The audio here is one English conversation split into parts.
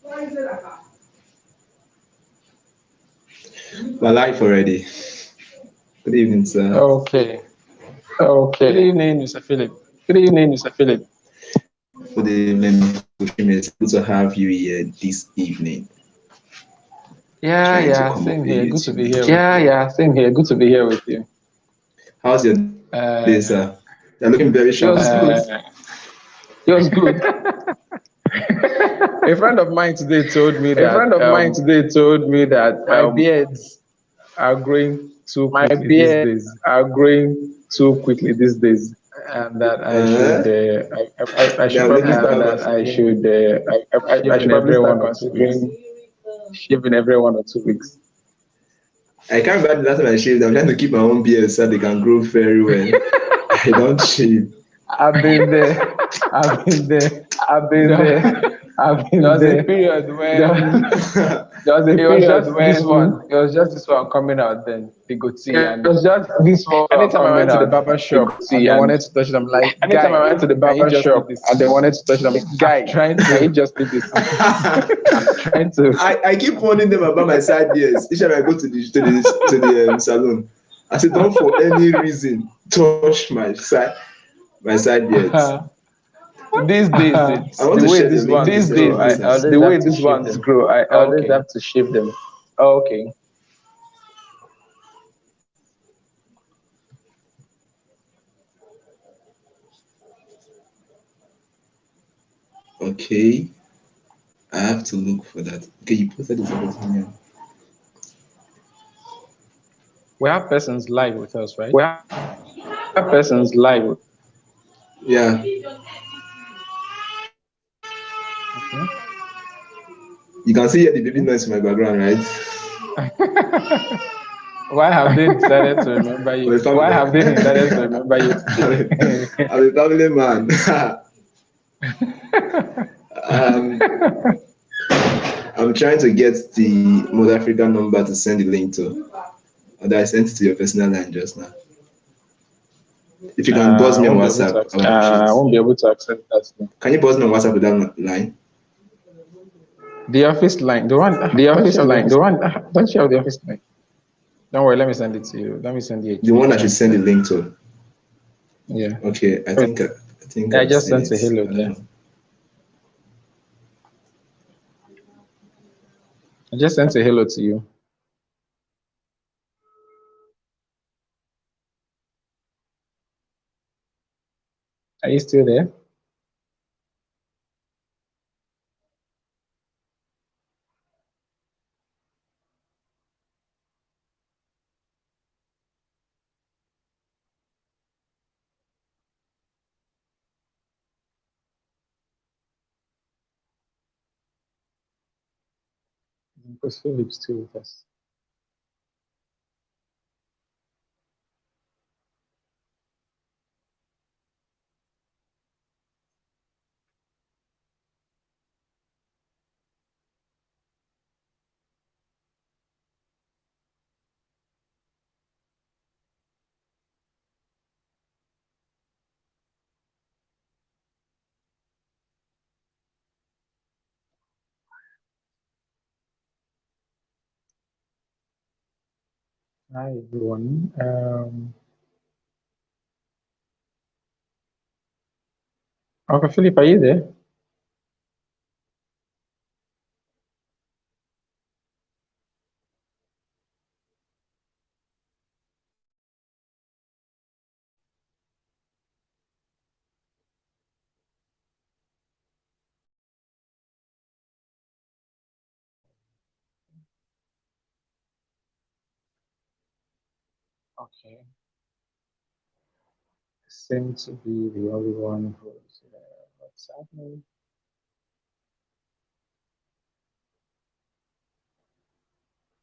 We're live already. Good evening, sir. Okay. Good evening, Mr. Philip. Good evening, Mr. Philip. Good evening, Chimezie. Good to have you here this evening. Trying to come up Same with a here. Good to YouTube be here link. with you. Same here. Good to be here with you. How's your day, sir? You're looking very sharp. It was good. A friend of mine today told me A friend of mine that today told me that my beards are growing too my quickly these beards days, are growing too quickly these days. and that I should They are probably looking start that considering I should shaving probably every start 1 or 2 weeks. considering shaving every 1 or 2 weeks. I can't remember the last time I shaved. I'm trying to keep my own beard so they can grow very well. I don't shave. I've been there. I've been there. I've been there. I've been There was a there. period when There was a it was period just this when one. It was just this one coming out then, the goatee. it And was just this one anytime I coming went to the out, barber the shop and goatee, they and wanted to touch it, I'm like, anytime I guy, went to the can you barber just leave shop this? and they wanted to touch it, I'm like, guy, trying can to- you just leave this? I'm trying to. I keep warning them about my side beards. Each time I go to the salon, I say, don't for any reason touch my side beards. These days, I want the to way share the these link ones with grow, the I listeners. always The way have to these shave ones them. grow, I always Okay. have to shave them. Okay. Okay. I have to look for that. Okay, you posted this opinion. We have persons live with us, right? We have persons live. Yeah. Okay. You can see the baby noise in my background, right? Why have they decided to remember you? Why have they decided to remember you today? I'm a family man. um, I'm trying to get the North African number to send the link to. Although I sent it to your personal line just now. If you can buzz I me on won't be able to WhatsApp, accept I won't be able to accept that. Can you buzz me on WhatsApp with that line? the office line. The one. The Don't office you have the line. office The line? one. Don't you have the office line? Don't worry. Let me send it to you. Let me send you. The one I should send the link to. Yeah. Okay, I think I I've just seen sent a it. hello I don't there. know. I just sent a hello to you. Are you still there? Because Philip's still with us. Hi everyone. Uncle Philip, are you there? Okay. Seem to be the only one who's what's happening.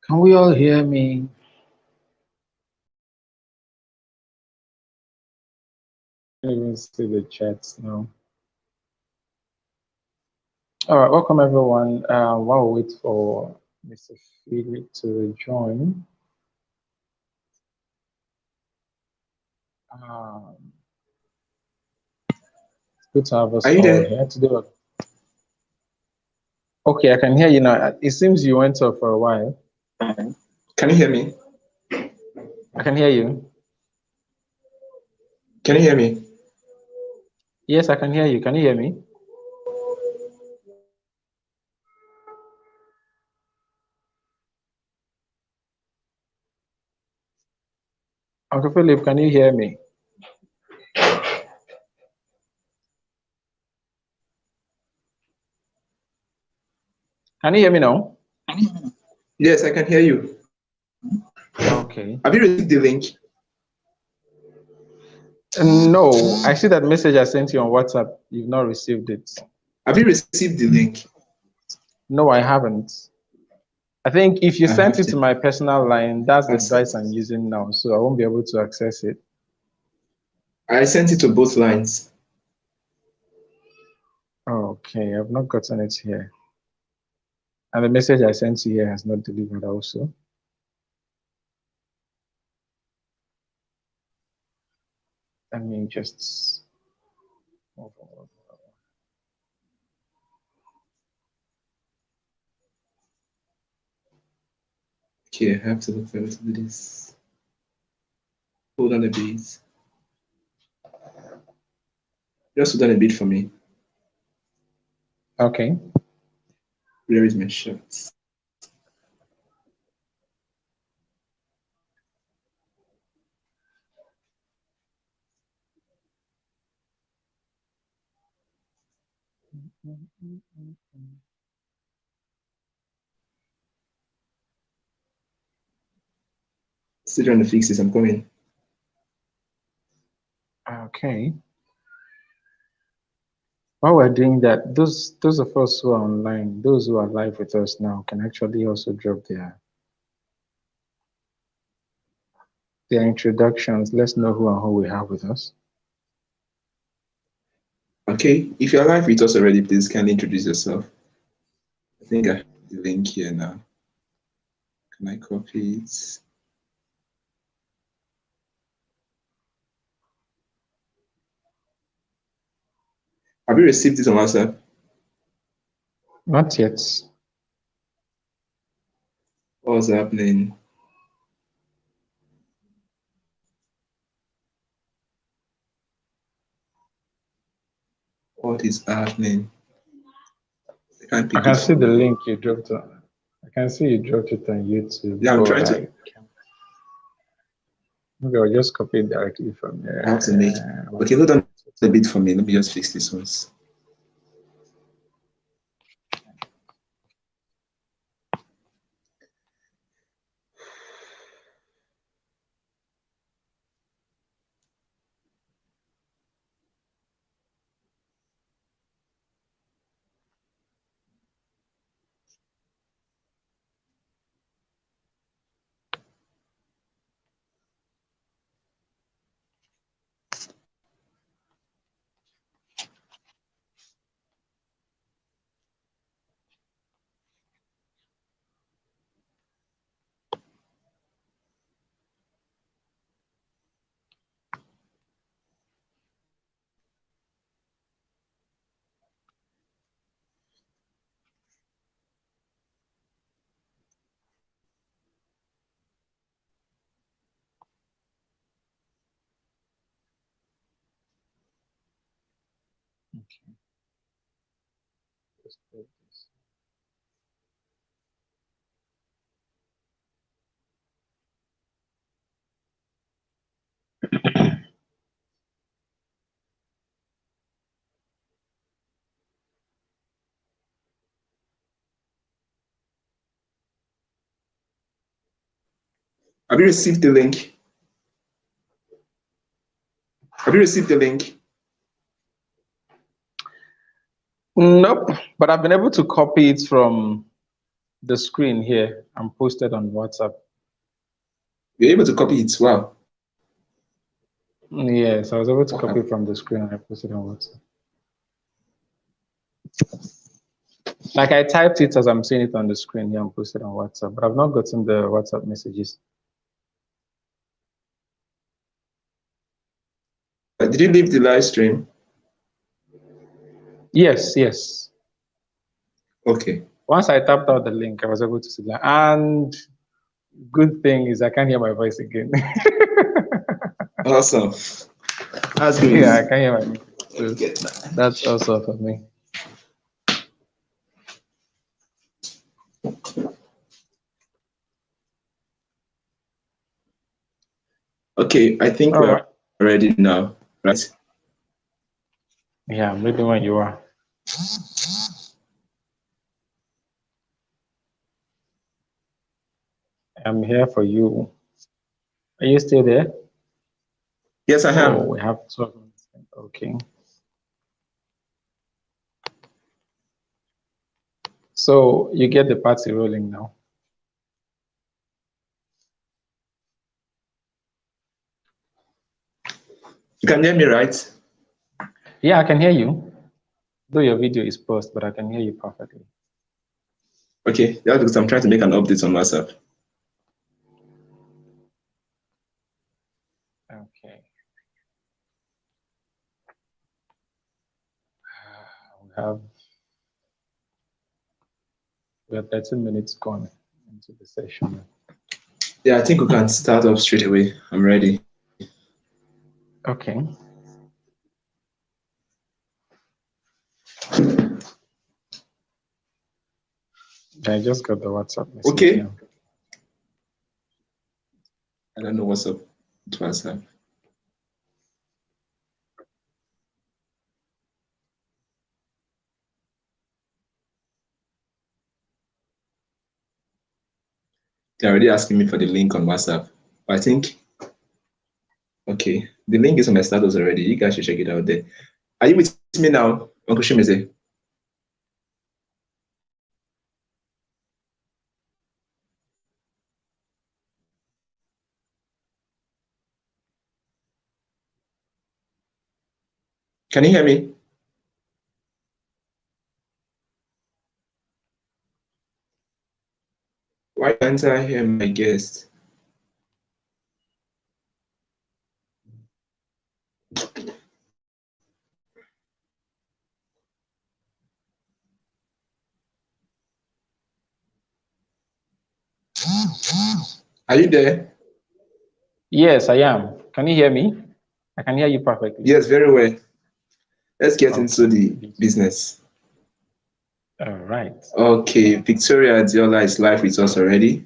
Can we all hear me? I can't even see the chats now. All right, welcome everyone. While we wait for Mr. Philip to join, um, it's good to have us Are you all there? here today. Okay, I can hear you now. It seems you went off for a while. Can you hear me? I can hear you. Can you hear me? Yes, I can hear you. Can you hear me? Uncle Philip, can you hear me? Can you hear me now? Yes, I can hear you. Okay. Have you received the link? No, I see that message I sent you on WhatsApp. You've not received it. Have you received the link? No, I haven't. I think if you I sent have it to my personal line, that's the That's device it. I'm using now, so I won't be able to access it. I sent it to both lines. Okay, I've not gotten it here. And the message I sent you here has not delivered also. Let me just move on. Okay, I have to look forward to this. Hold on a bit. Just hold on a bit for me. Okay. Where is my shirt? Still trying to fix this. I'm coming. Okay. While we're doing that, those of us who are online, those who are live with us now, can actually also drop their introductions. Let's know who and who we have with us. Okay, if you're live with us already, please kindly introduce yourself. I think I have the link here now. Can I copy it? Have you received this on WhatsApp? Not yet. What's happening? What is happening? I can't I pick can it see from the here. link you dropped on. I can see you dropped it on YouTube. Yeah, I'm But trying to. maybe I'll just copy it directly from I have to make. Okay, hold on a bit for me. Let me just fix this once. Okay. Just put this. Have you received the link? Have you received the link? Nope, but I've been able to copy it from the screen here and post it on WhatsApp. You're able to copy it. Wow. Yes, I was able to What copy happened? it from the screen and I posted it on WhatsApp. Like I typed it as I'm seeing it on the screen here and posted on WhatsApp, but I've not gotten the WhatsApp messages. Did you leave the live stream? Yes, yes. Okay. Once I tapped out the link, I was able to see that. And good thing is I can't hear my voice again. Awesome. That's good. Yeah, I can hear my voice. Let me So get that. that's also for me. Okay, I think All we're right. ready now, right? Yeah, I'm ready when you are. I'm here for you. Are you still there? Yes, I Oh, am. we have 12 minutes. Okay. So you get the party rolling now. You can hear me, right? Yeah, I can hear you. Though your video is paused, but I can hear you perfectly. Okay, that's because I'm trying to make an update on WhatsApp. Okay. We have 13 minutes gone into the session. Yeah, I think we can start off straight away. I'm ready. Okay. I just got the WhatsApp message Okay. now. I don't know what's up with WhatsApp. They're already asking me for the link on WhatsApp. I think, okay, the link is on my status already. You guys should check it out there. Are you with me now, Uncle Chimezie? Can you hear me? Why can't I hear my guest? Are you there? Yes, I am. Can you hear me? I can hear you perfectly. Yes, very well. Let's get into Okay. the business. All right. Okay, Victoria Adiola is live with us already.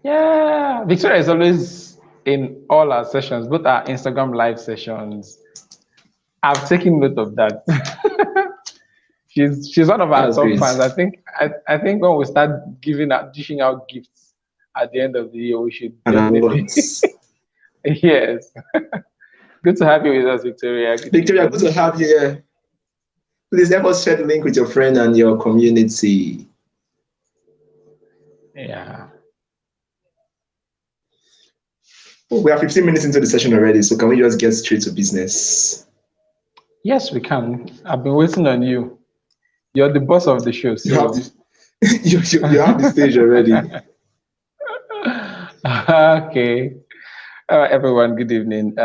Yeah, Victoria is always in all our sessions, both our Instagram live sessions. I've taken note of that. she's one of our That's top great. fans. I think when we start dishing out gifts at the end of the year, we should And definitely awards. yes. Good to have you with us, Victoria. Good Victoria, evening. good to have you here. Please help us share the link with your friend and your community. Yeah. Oh, we are 15 minutes into the session already, so can we just get straight to business? Yes, we can. I've been waiting on you. You're the boss of the show, You have so the you have the stage already. okay. All right, everyone, good evening. They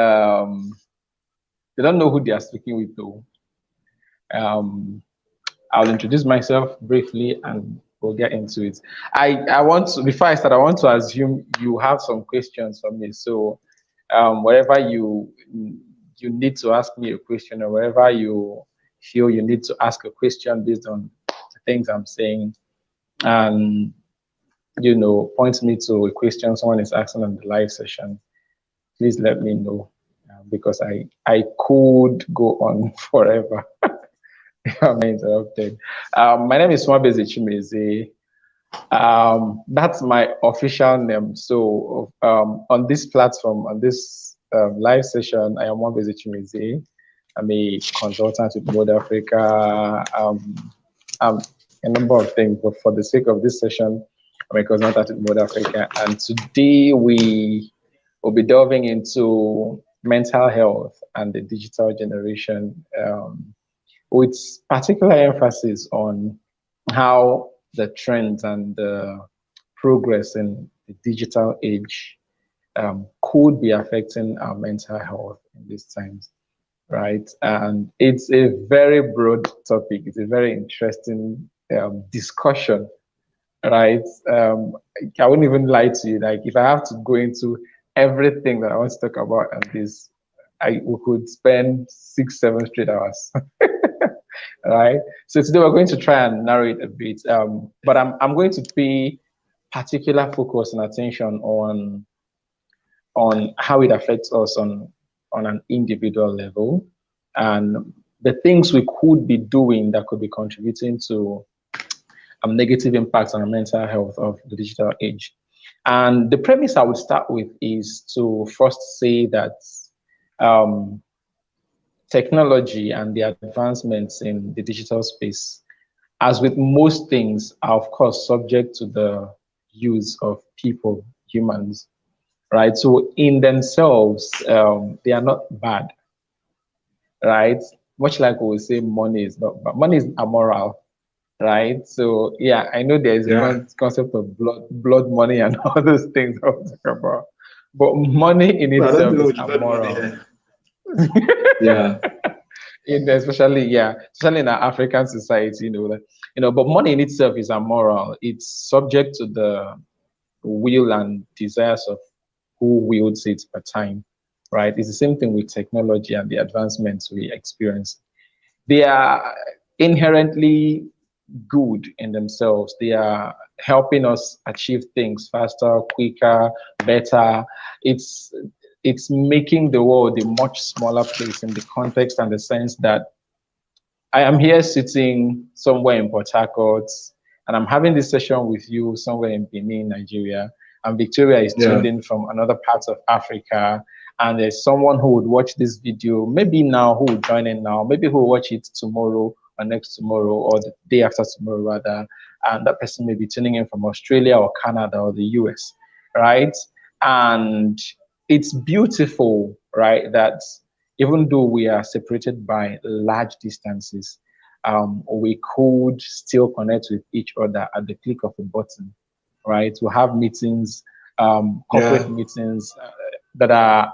don't know who they are speaking with, though. I'll introduce myself briefly and we'll get into it. I want to, before I start, I want to assume you have some questions for me. So, wherever you need to ask me a question, or wherever you feel you need to ask a question based on the things I'm saying, and point me to a question someone is asking on the live session, please let me know because I could go on forever. I'm interrupted. My name is Nwabueze Chimezie. That's my official name. So on this platform, on this live session, I am Nwabueze Chimezie. I'm a consultant with Mode Africa. I'm a number of things, but for the sake of this session, I'm a consultant with Mode Africa. And today we will be delving into mental health and the digital generation. With particular emphasis on how the trends and the progress in the digital age could be affecting our mental health in these times, right? And it's a very broad topic. It's a very interesting discussion, right? I wouldn't even lie to you. Like, if I have to go into everything that I want to talk about on this, we could spend 6, 7 straight hours. Right. So today we're going to try and narrow it a bit. But I'm going to pay particular focus and attention on how it affects us on an individual level, and the things we could be doing that could be contributing to negative impacts on the mental health of the digital age. And the premise I would start with is to first say that um, technology and the advancements in the digital space, as with most things, are of course subject to the use of people, humans, right? So in themselves, they are not bad, right? Much like we say, money is not bad. Money is amoral, right? So yeah, I know there is a Yeah. concept of blood money and all those things I was talking about, but money in Well, I don't itself know is which bad money. amoral. Yeah. Especially, yeah, especially in our African society, but money in itself is amoral. It's subject to the will and desires of who wields it per time, right? It's the same thing with technology and the advancements we experience. They are inherently good in themselves. They are helping us achieve things faster, quicker, better. It's it's making the world a much smaller place in the context and the sense that I am here sitting somewhere in Port Harcourt, and I'm having this session with you somewhere in Benin, Nigeria, and Victoria is tuned Yeah. in from another part of Africa, and there's someone who would watch this video, maybe now, who would join in now, maybe who will watch it tomorrow or next tomorrow or the day after tomorrow rather, and that person may be tuning in from Australia or Canada or the US, right? And it's beautiful, right, that even though we are separated by large distances, we could still connect with each other at the click of a button, right? We have meetings, Yeah. corporate meetings that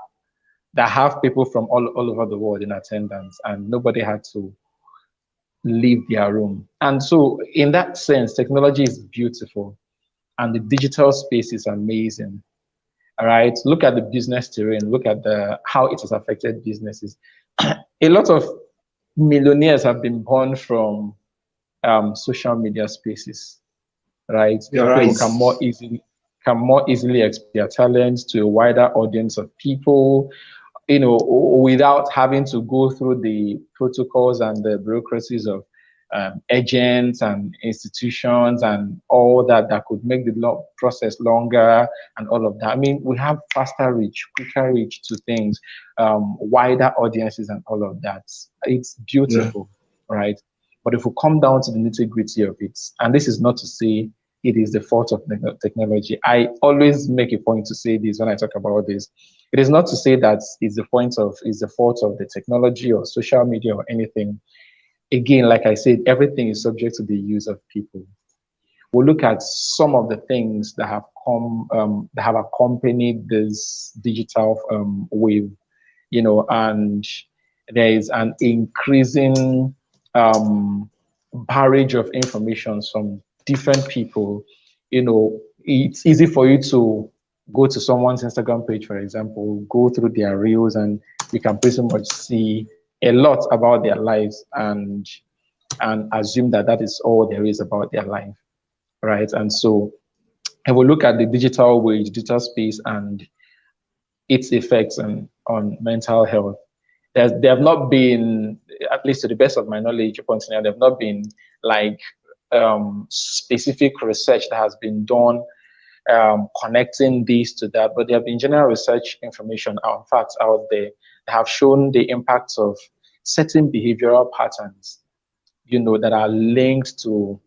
have people from all over the world in attendance, and nobody had to leave their room. And so, in that sense, technology is beautiful, and the digital space is amazing. All right, look at the business terrain. Look at the how it has affected businesses. A lot of millionaires have been born from social media spaces, right? You're People right. can more easily export their talents to a wider audience of people, without having to go through the protocols and the bureaucracies of agents and institutions and all that could make the process longer and all of that. I mean, we have faster reach, quicker reach to things, wider audiences and all of that. It's Yeah. beautiful, right? But if we come down to the nitty gritty of it, and this is not to say it is the fault of technology. I always make a point to say this when I talk about this. It is not to say that it's the fault of the technology or social media or anything. Again, like I said, everything is subject to the use of people. We'll look at some of the things that have that have accompanied this digital wave, and there is an increasing barrage of information from different people. It's easy for you to go to someone's Instagram page, for example, go through their reels, and you can pretty much see a lot about their lives and assume that that is all there is about their life, right? And so, if we look at the digital wage, digital space, and its effects on mental health, there have not been, at least to the best of my knowledge, up until now, there have not been like specific research that has been done connecting these to that, but there have been general research information out, facts out there that have shown the impacts of certain behavioral patterns, that are linked to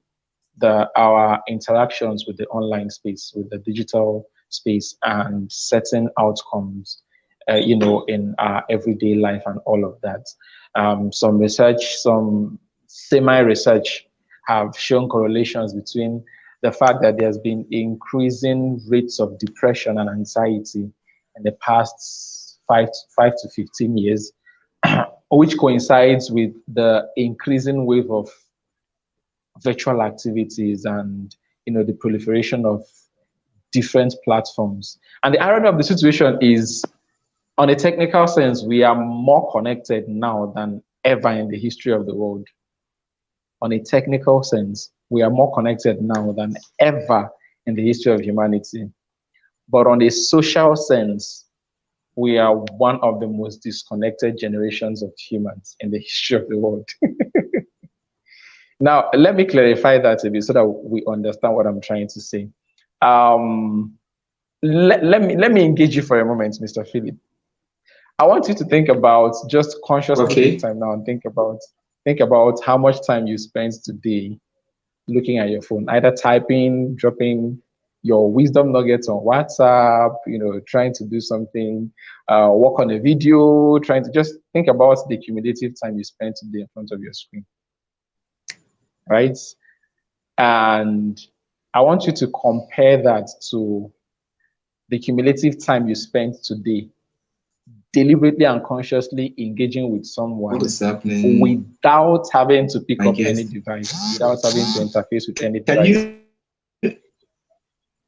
our interactions with the online space, with the digital space, and certain outcomes, in our everyday life and all of that. Some semi-research have shown correlations between the fact that there's been increasing rates of depression and anxiety in the past 5 to 15 years, which coincides with the increasing wave of virtual activities and the proliferation of different platforms. And the irony of the situation is, on a technical sense, we are more connected now than ever in the history of the world. On a technical sense, we are more connected now than ever in the history of humanity. But on a social sense, we are one of the most disconnected generations of humans in the history of the world. Now, let me clarify that a bit so that we understand what I'm trying to say. Let me engage you for a moment, Mr. Philip. I want you to think about, just consciously take time now and think about how much time you spend today looking at your phone, either typing, dropping your wisdom nuggets on WhatsApp, trying to do something, work on a video, trying to just think about the cumulative time you spend today in front of your screen, right? And I want you to compare that to the cumulative time you spend today deliberately and consciously engaging with someone what is happening without having to pick up any device, without having to interface with any device.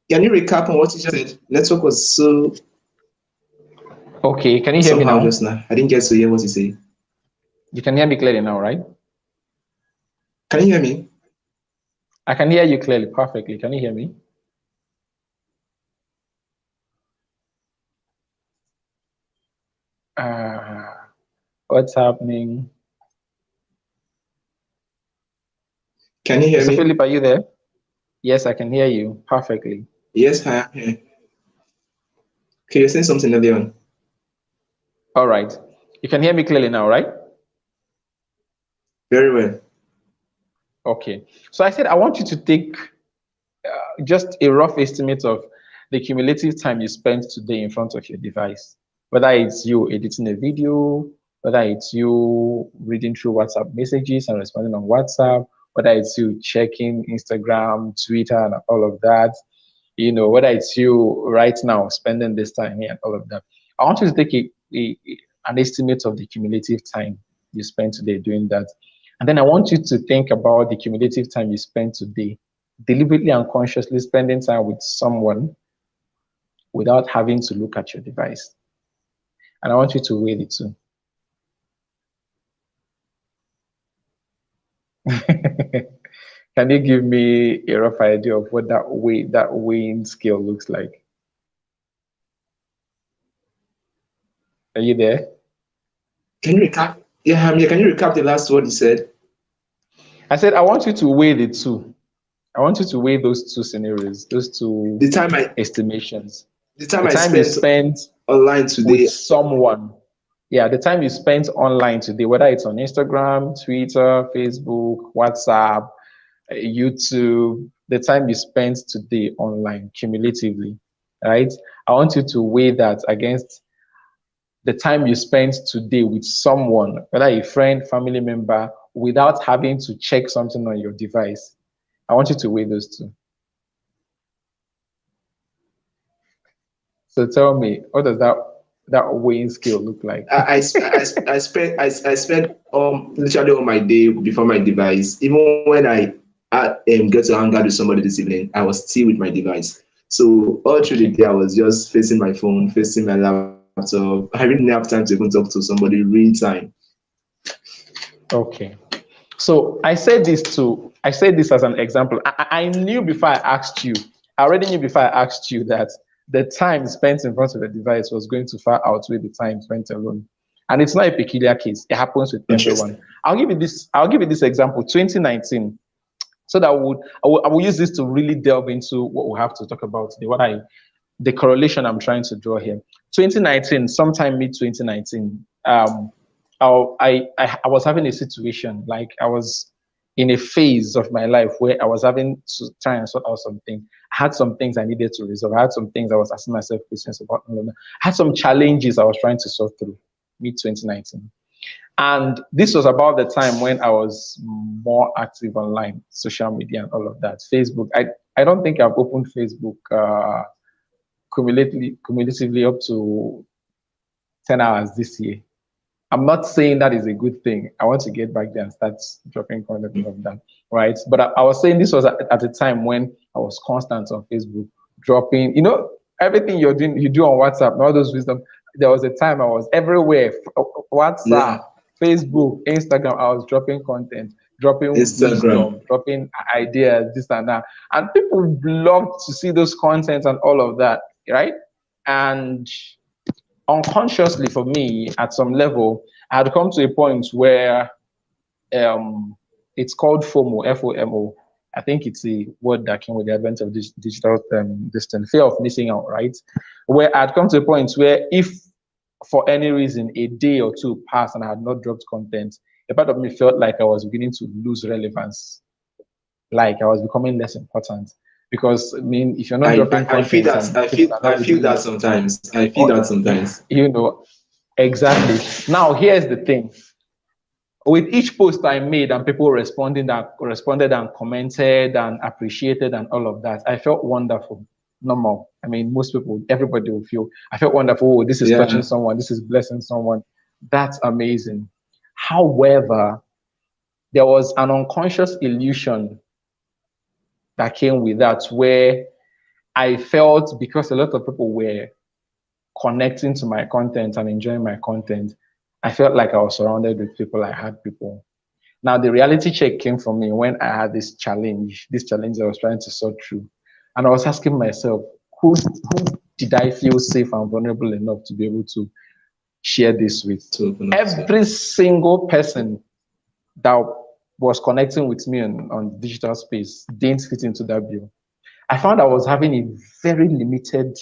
Can you recap on what you just said? Network was so... Okay, can you hear me now? Just now, I didn't get to hear what you say. You can hear me clearly now, right? Can you hear me? I can hear you clearly, perfectly. Can you hear me? What's happening? Can you hear me? Mr. Philip, are you there? Yes, I can hear you perfectly. Yes, I am here. Okay, you're saying something earlier on. All right. You can hear me clearly now, right? Very well. Okay. So I said I want you to take just a rough estimate of the cumulative time you spent today in front of your device, whether it's you editing a video, whether it's you reading through WhatsApp messages and responding on WhatsApp, whether it's you checking Instagram, Twitter, and all of that, whether it's you right now spending this time here and all of that. I want you to take an estimate of the cumulative time you spent today doing that. And then I want you to think about the cumulative time you spent today deliberately and consciously spending time with someone without having to look at your device. And I want you to weigh the two. Can you give me a rough idea of what that weighing scale looks like? Are you there? Can you recap? Yeah, can you recap the last word you said? I said I want you to weigh the two. I want you to weigh those two scenarios, those two estimations. The time you spent online today with someone. Yeah, the time you spent online today, whether it's on Instagram, Twitter, Facebook, WhatsApp, YouTube, the time you spent today online cumulatively, right? I want you to weigh that against the time you spent today with someone, whether a friend, family member, without having to check something on your device. I want you to weigh those two. So tell me, what does that weighing scale look like? I spent literally all my day before my device. Even when I get to hang out with somebody this evening, I was still with my device. So all through the day, I was just facing my phone, facing my laptop. I really didn't have time to even talk to somebody real time. Okay. So I said this as an example. I knew before I asked you, I already knew before I asked you that the time spent in front of the device was going to far outweigh the time spent alone. And it's not a peculiar case. It happens with everyone. I'll give you this example, 2019. So that I will use this to really delve into what we have to talk about today, the correlation I'm trying to draw here. 2019, sometime mid-2019, I was having a situation, like I was in a phase of my life where I was having to try and sort out something. I had some things I needed to resolve. I had some things I was asking myself questions about. I had some challenges I was trying to sort through, mid-2019. And this was about the time when I was more active online, social media and all of that. Facebook, I don't think I've opened Facebook cumulatively up to 10 hours this year. I'm not saying that is a good thing. I want to get back there and start dropping content of that, right? But I was saying this was at a time when I was constant on Facebook, dropping, everything you do on WhatsApp, and all those wisdom. There was a time I was everywhere, Yeah. WhatsApp, Facebook, Instagram. I was dropping content, dropping Instagram. wisdom, dropping ideas, this and that, and people loved to see those contents and all of that, right? And unconsciously for me, at some level, I had come to a point where it's called FOMO, FOMO. I think it's a word that came with the advent of this digital distance, fear of missing out, right? Where I'd come to a point where if for any reason a day or two passed and I had not dropped content, a part of me felt like I was beginning to lose relevance, like I was becoming less important. Because I mean, if you're not dropping I feel content that and people are not I feel reading that it, sometimes. I feel or that sometimes. exactly. Now here's the thing: with each post I made and people responded and commented and appreciated and all of that, I felt wonderful. Normal. I mean, most people, everybody will feel. I felt wonderful. Oh, this is touching Yeah. someone. This is blessing someone. That's amazing. However, there was an unconscious illusion that came with that, where I felt because a lot of people were connecting to my content and enjoying my content, I felt like I was surrounded with people. I had people. Now, the reality check came for me when I had this challenge I was trying to sort through. And I was asking myself, who did I feel safe and vulnerable enough to be able to share this with? To open up to. Every single person that was connecting with me on digital space didn't fit into that bill. I found I was having a very limited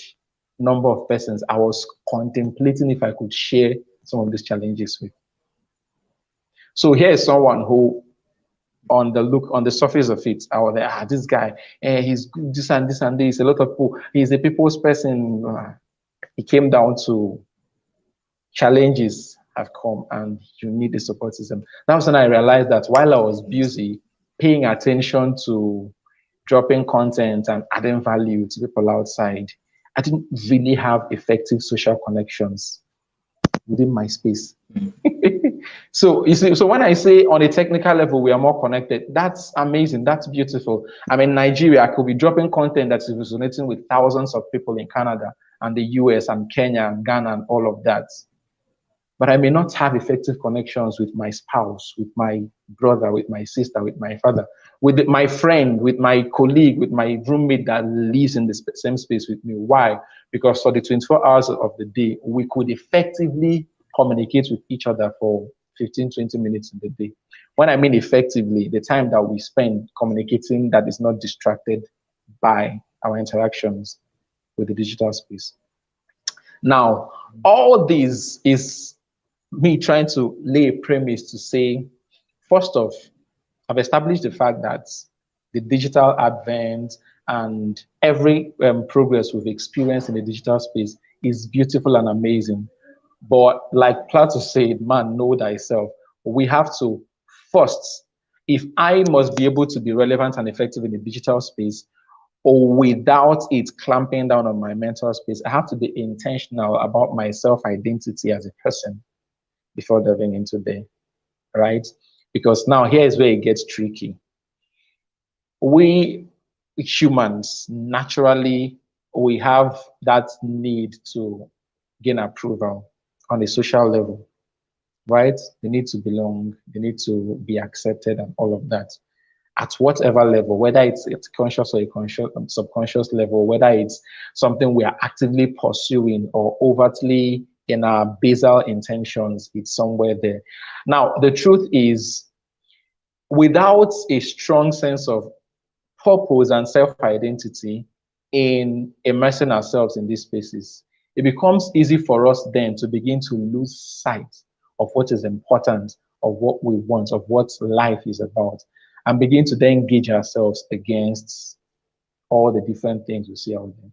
number of persons I was contemplating if I could share some of these challenges with. So here is someone who, on the surface of it, I was like, this guy, he's good, this and this. A lot of people, he's a people's person. It came down to challenges have come and you need the support system. That was when I realized that while I was busy paying attention to dropping content and adding value to people outside, I didn't really have effective social connections within my space. So you see, so when I say on a technical level we are more connected, that's amazing, that's beautiful. I mean, Nigeria, I could be dropping content that is resonating with thousands of people in Canada and the US and Kenya and Ghana and all of that. But I may not have effective connections with my spouse, with my brother, with my sister, with my father, with my friend, with my colleague, with my roommate that lives in the same space with me. Why? Because for the 24 hours of the day, we could effectively communicate with each other for 15, 20 minutes in the day. When I mean effectively, the time that we spend communicating that is not distracted by our interactions with the digital space. Now, all this is me trying to lay a premise to say, first off, I've established the fact that the digital advent and every progress we've experienced in the digital space is beautiful and amazing. But like Plato said, man, know thyself. We have to first, if I must be able to be relevant and effective in the digital space, or without it clamping down on my mental space, I have to be intentional about my self-identity as a person before diving into there, right? Because now here's where it gets tricky. We humans, naturally, we have that need to gain approval on a social level, right? They need to belong, they need to be accepted and all of that. At whatever level, whether it's conscious or a conscious, subconscious level, whether it's something we are actively pursuing or overtly in our basal intentions, it's somewhere there. Now, the truth is, without a strong sense of purpose and self-identity in immersing ourselves in these spaces, it becomes easy for us then to begin to lose sight of what is important, of what we want, of what life is about, and begin to then gauge ourselves against all the different things we see out there.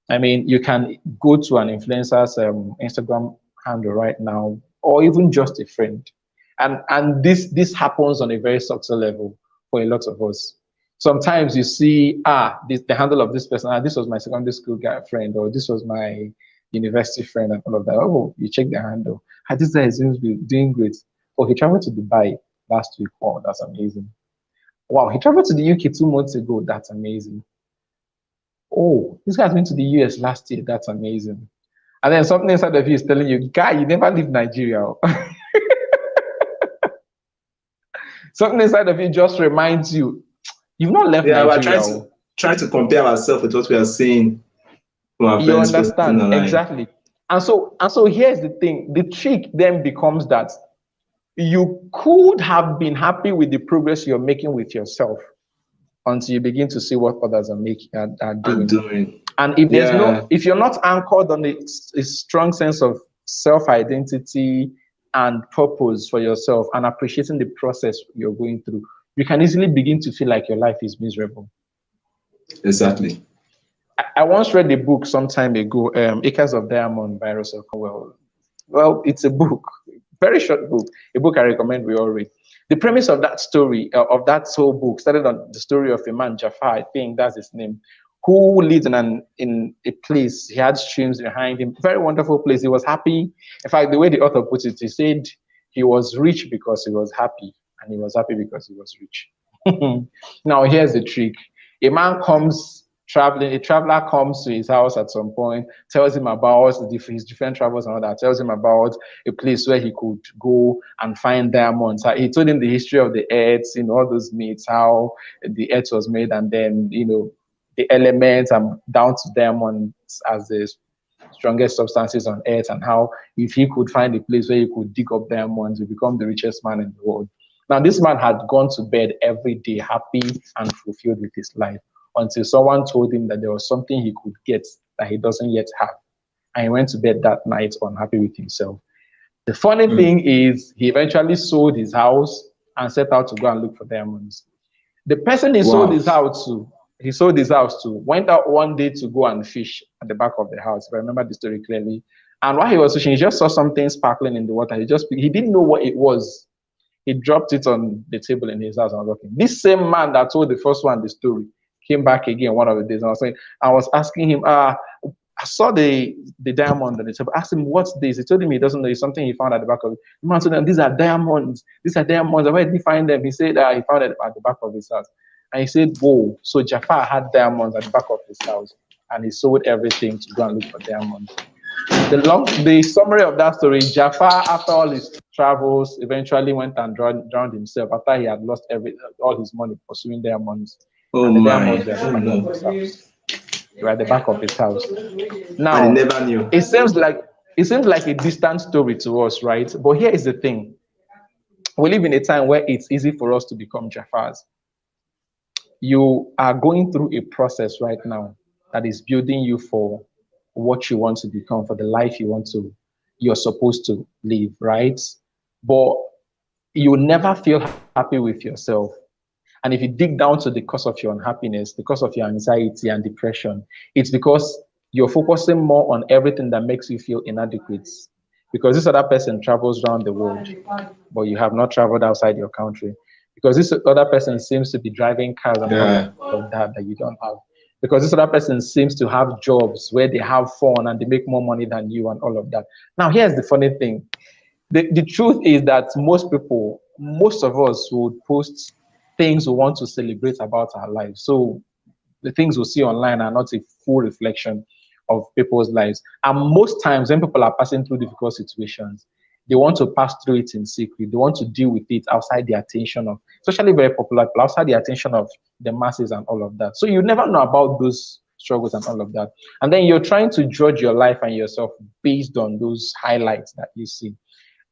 I mean, you can go to an influencer's Instagram handle right now, or even just a friend, and this happens on a very subtle level for a lot of us. Sometimes you see, the handle of this person, this was my secondary school guy friend, or this was my university friend and all of that. Oh, you check the handle. This guy seems to be doing great. Oh, he traveled to Dubai last week. Oh, that's amazing. Wow, he traveled to the UK 2 months ago. That's amazing. Oh, this guy's went to the US last year. That's amazing. And then something inside of you is telling you, guy, you never leave Nigeria. Something inside of you just reminds you, you've not left Nigeria. We're trying to compare ourselves with what we are seeing from our You understand? Exactly. And so here's the thing. The trick then becomes that you could have been happy with the progress you're making with yourself until you begin to see what others are doing. And if there's if you're not anchored on a strong sense of self-identity and purpose for yourself and appreciating the process you're going through, you can easily begin to feel like your life is miserable. Exactly. I once read a book some time ago, Acres of Diamond by Russell Conwell. Well, it's a book, very short book, a book I recommend we all read. The premise of that story, of that whole book, started on the story of a man, Jafar, I think that's his name, who lived in a place. He had streams behind him, very wonderful place. He was happy. In fact, the way the author puts it, he said he was rich because he was happy, and he was happy because he was rich. Now, here's the trick. A man comes traveling, a traveler comes to his house at some point, tells him about his different travels and all that, tells him about a place where he could go and find diamonds. He told him the history of the earth, all those myths, how the earth was made, and then, the elements and down to diamonds as the strongest substances on earth, and how if he could find a place where he could dig up diamonds, he would become the richest man in the world. Now, this man had gone to bed every day happy and fulfilled with his life, until someone told him that there was something he could get that he doesn't yet have. And he went to bed that night unhappy with himself. The funny thing is, he eventually sold his house and set out to go and look for diamonds. The person he sold his house to, went out one day to go and fish at the back of the house, if I remember the story clearly. And while he was fishing, he just saw something sparkling in the water. He didn't know what it was. He dropped it on the table in his house and was walking. This same man that told the first one the story came back again one of the days, and I was asking him, I saw the diamond on the table. I asked him, what's this? He told me he doesn't know. It's something he found at the back of it. The man told him, these are diamonds. These are diamonds. Where did he find them? He said he found it at the back of his house. And he said, whoa. So Jafar had diamonds at the back of his house, and he sold everything to go and look for diamonds. The summary of that story, Jafar, after all his travels, eventually went and drowned himself after he had lost all his money pursuing diamonds. Oh my! They were at the back of his house. Now, I never knew. It seems like a distant story to us, right? But here is the thing: we live in a time where it's easy for us to become Jafars. You are going through a process right now that is building you for what you want to become, for the life you're supposed to live, right? But you will never feel happy with yourself. And if you dig down to the cause of your unhappiness, the cause of your anxiety and depression, it's because you're focusing more on everything that makes you feel inadequate. Because this other person travels around the world, but you have not traveled outside your country. Because this other person seems to be driving cars and all of that you don't have. Because this other person seems to have jobs where they have fun and they make more money than you and all of that. Now, here's the funny thing. The truth is that most of us would post things we want to celebrate about our lives. So the things we see online are not a full reflection of people's lives. And most times when people are passing through difficult situations, they want to pass through it in secret. They want to deal with it outside the attention of, especially very popular people, outside the attention of the masses and all of that. So you never know about those struggles and all of that. And then you're trying to judge your life and yourself based on those highlights that you see.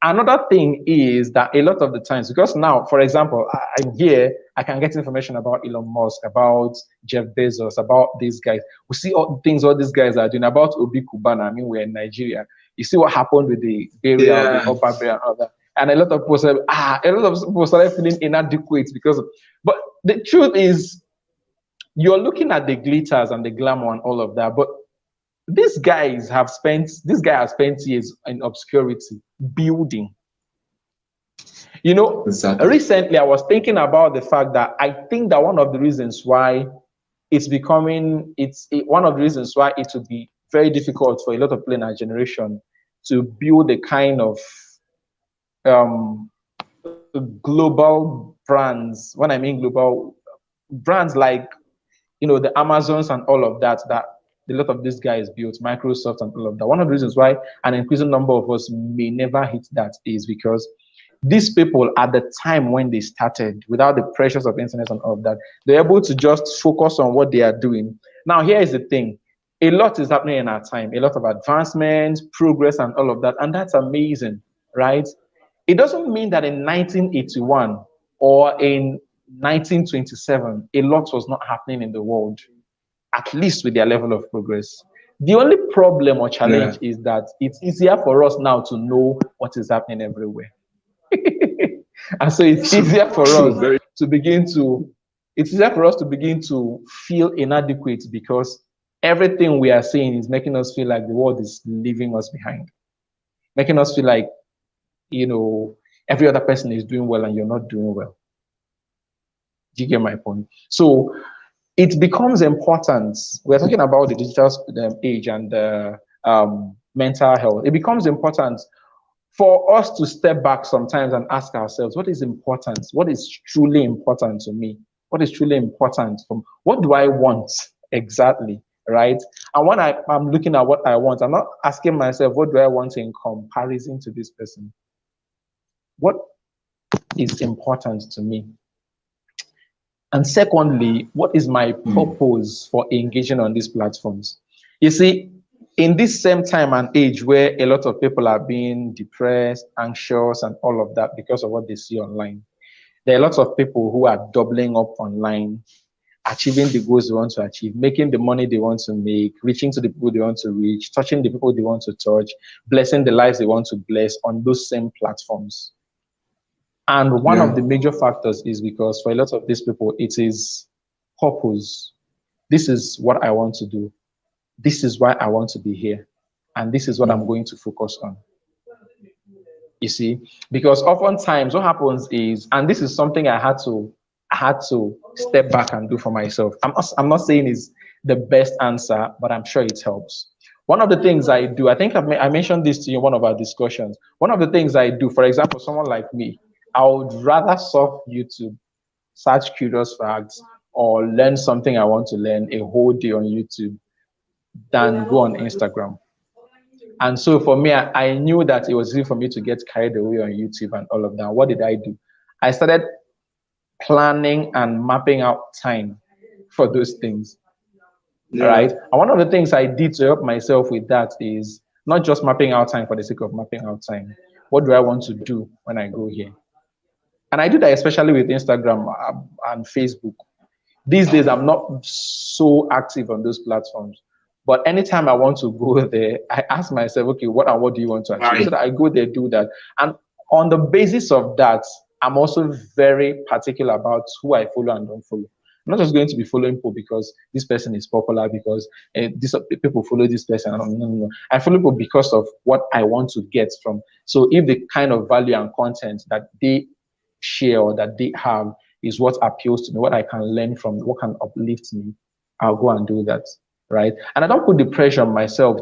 Another thing is that a lot of the times, because now, for example, I'm here, I can get information about Elon Musk, about Jeff Bezos, about these guys. We see all the things all these guys are doing, about Obi Kubana. I mean, we're in Nigeria. You see what happened with the burial, the upper burial and all that. And a lot of people said, a lot of people started feeling inadequate but the truth is, you're looking at the glitters and the glamour and all of that, but this guy has spent years in obscurity building. Exactly. Recently I was thinking about the fact that I think that one of the reasons why it would be very difficult for a lot of people in our generation to build a kind of um, global brands. When I mean global brands like, the Amazons and all of that, that a lot of these guys built, Microsoft and all of that. One of the reasons why an increasing number of us may never hit that is because these people at the time when they started, without the pressures of internet and all of that, they're able to just focus on what they are doing. Now, here is the thing. A lot is happening in our time, a lot of advancements, progress, and all of that. And that's amazing, right? It doesn't mean that in 1981 or in 1927, a lot was not happening in the world, at least with their level of progress. The only problem or challenge is that it's easier for us now to know what is happening everywhere. And so it's easier for us to begin to, feel inadequate because everything we are seeing is making us feel like the world is leaving us behind, making us feel like, every other person is doing well and you're not doing well. Do you get my point? So it becomes important. We're talking about the digital age and mental health. It becomes important for us to step back sometimes and ask ourselves, what is important? What is truly important to me? What is truly important from what do I want exactly, right? And when I'm looking at what I want, I'm not asking myself, what do I want in comparison to this person? What is important to me? And secondly, what is my purpose for engaging on these platforms? You see, in this same time and age where a lot of people are being depressed, anxious, and all of that because of what they see online, there are lots of people who are doubling up online, achieving the goals they want to achieve, making the money they want to make, reaching to the people they want to reach, touching the people they want to touch, blessing the lives they want to bless on those same platforms. And one of the major factors is because for a lot of these people, it is purpose. This is what I want to do. This is why I want to be here. And this is what I'm going to focus on. You see, because oftentimes what happens is, and this is something I had to step back and do for myself. I'm not saying it's the best answer, but I'm sure it helps. One of the things I do, I think I mentioned this to you in one of our discussions. One of the things I do, for example, someone like me, I would rather surf YouTube, search curious facts, or learn something I want to learn a whole day on YouTube than go on Instagram. And so for me, I knew that it was easy for me to get carried away on YouTube and all of that. What did I do? I started planning and mapping out time for those things. All right. And one of the things I did to help myself with that is not just mapping out time for the sake of mapping out time. What do I want to do when I go here? And I do that especially with Instagram and Facebook. These days, I'm not so active on those platforms. But anytime I want to go there, I ask myself, okay, what do you want to achieve? So that I go there, do that. And on the basis of that, I'm also very particular about who I follow and don't follow. I'm not just going to be following people because this person is popular, because people follow this person. No. I follow people because of what I want to get from. So if the kind of value and content that they share or that they have is what appeals to me, what I can learn from, what can uplift me, I'll go and do that, right? And I don't put the pressure on myself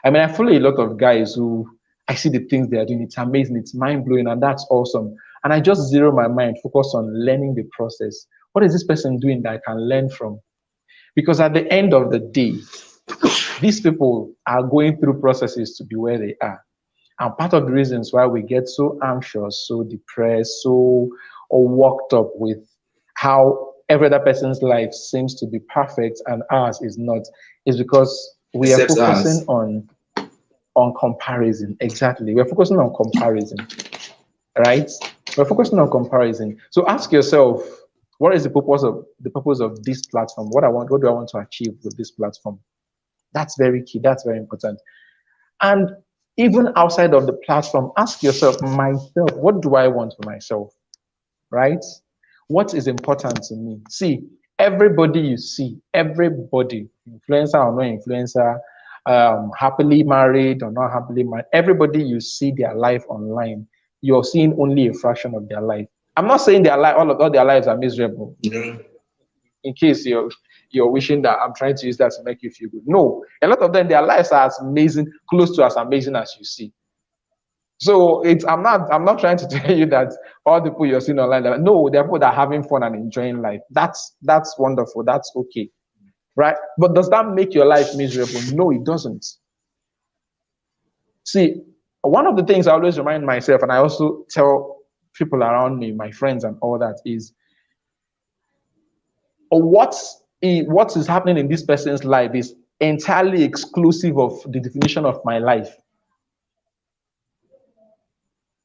I follow a lot of guys who I see the things they are doing, it's amazing, it's mind-blowing, and that's awesome. And I just zero my mind, focus on learning the process. What is this person doing that I can learn from? Because at the end of the day, these people are going through processes to be where they are. And part of the reasons why we get so anxious, so depressed, so worked up with how every other person's life seems to be perfect and ours is not, is because we are focusing on comparison. Exactly. We're focusing on comparison, right? We're focusing on comparison. So ask yourself, what is the purpose of this platform? What do I want to achieve with this platform? That's very key. That's very important. And even outside of the platform, ask yourself, myself, what do I want for myself? Right? What is important to me? See, everybody you see, everybody, influencer or no influencer, happily married or not happily married, everybody you see their life online, you're seeing only a fraction of their life. I'm not saying their life, all their lives are miserable. in case you're wishing that I'm trying to use that to make you feel good. No, a lot of them, their lives are as amazing, close to as amazing as you see. So I'm not trying to tell you that all the people you're seeing online, no, they're people that are having fun and enjoying life. That's wonderful. That's okay. Right? But does that make your life miserable? No, it doesn't. See, one of the things I always remind myself, and I also tell people around me, my friends and all that, is what is happening in this person's life is entirely exclusive of the definition of my life.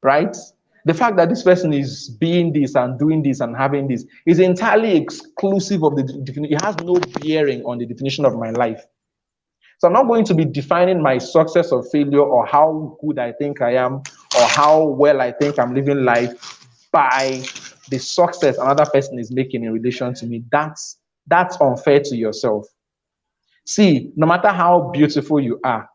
Right? The fact that this person is being this and doing this and having this is entirely exclusive of the definition. It has no bearing on the definition of my life. So I'm not going to be defining my success or failure or how good I think I am or how well I think I'm living life by the success another person is making in relation to me. That's unfair to yourself. See, no matter how beautiful you are,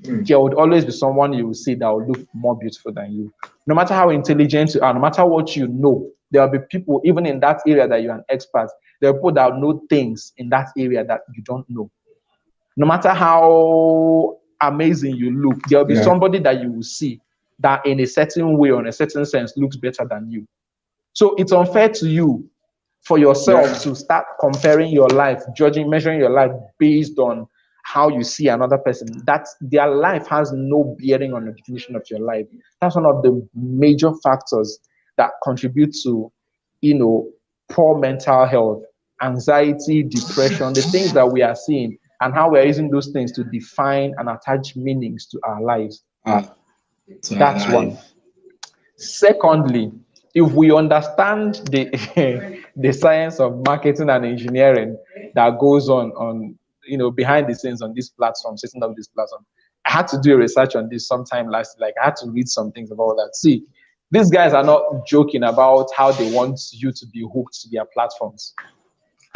there would always be someone you will see that will look more beautiful than you. No matter how intelligent you are, no matter what you know, there will be people, even in that area that you're an expert, there are people that know things in that area that you don't know. No matter how amazing you look, there will be somebody that you will see that in a certain way or in a certain sense looks better than you. So it's unfair to you for yourself to start comparing your life, measuring your life based on how you see another person. That their life has no bearing on the definition of your life. That's one of the major factors that contribute to, poor mental health, anxiety, depression, the things that we are seeing, and how we are using those things to define and attach meanings to our lives. That's one. Secondly, if we understand the science of marketing and engineering that goes on behind the scenes on this platform, setting up this platform, I had to do a research on this sometime last. Like I had to read some things about that. See, these guys are not joking about how they want you to be hooked to their platforms.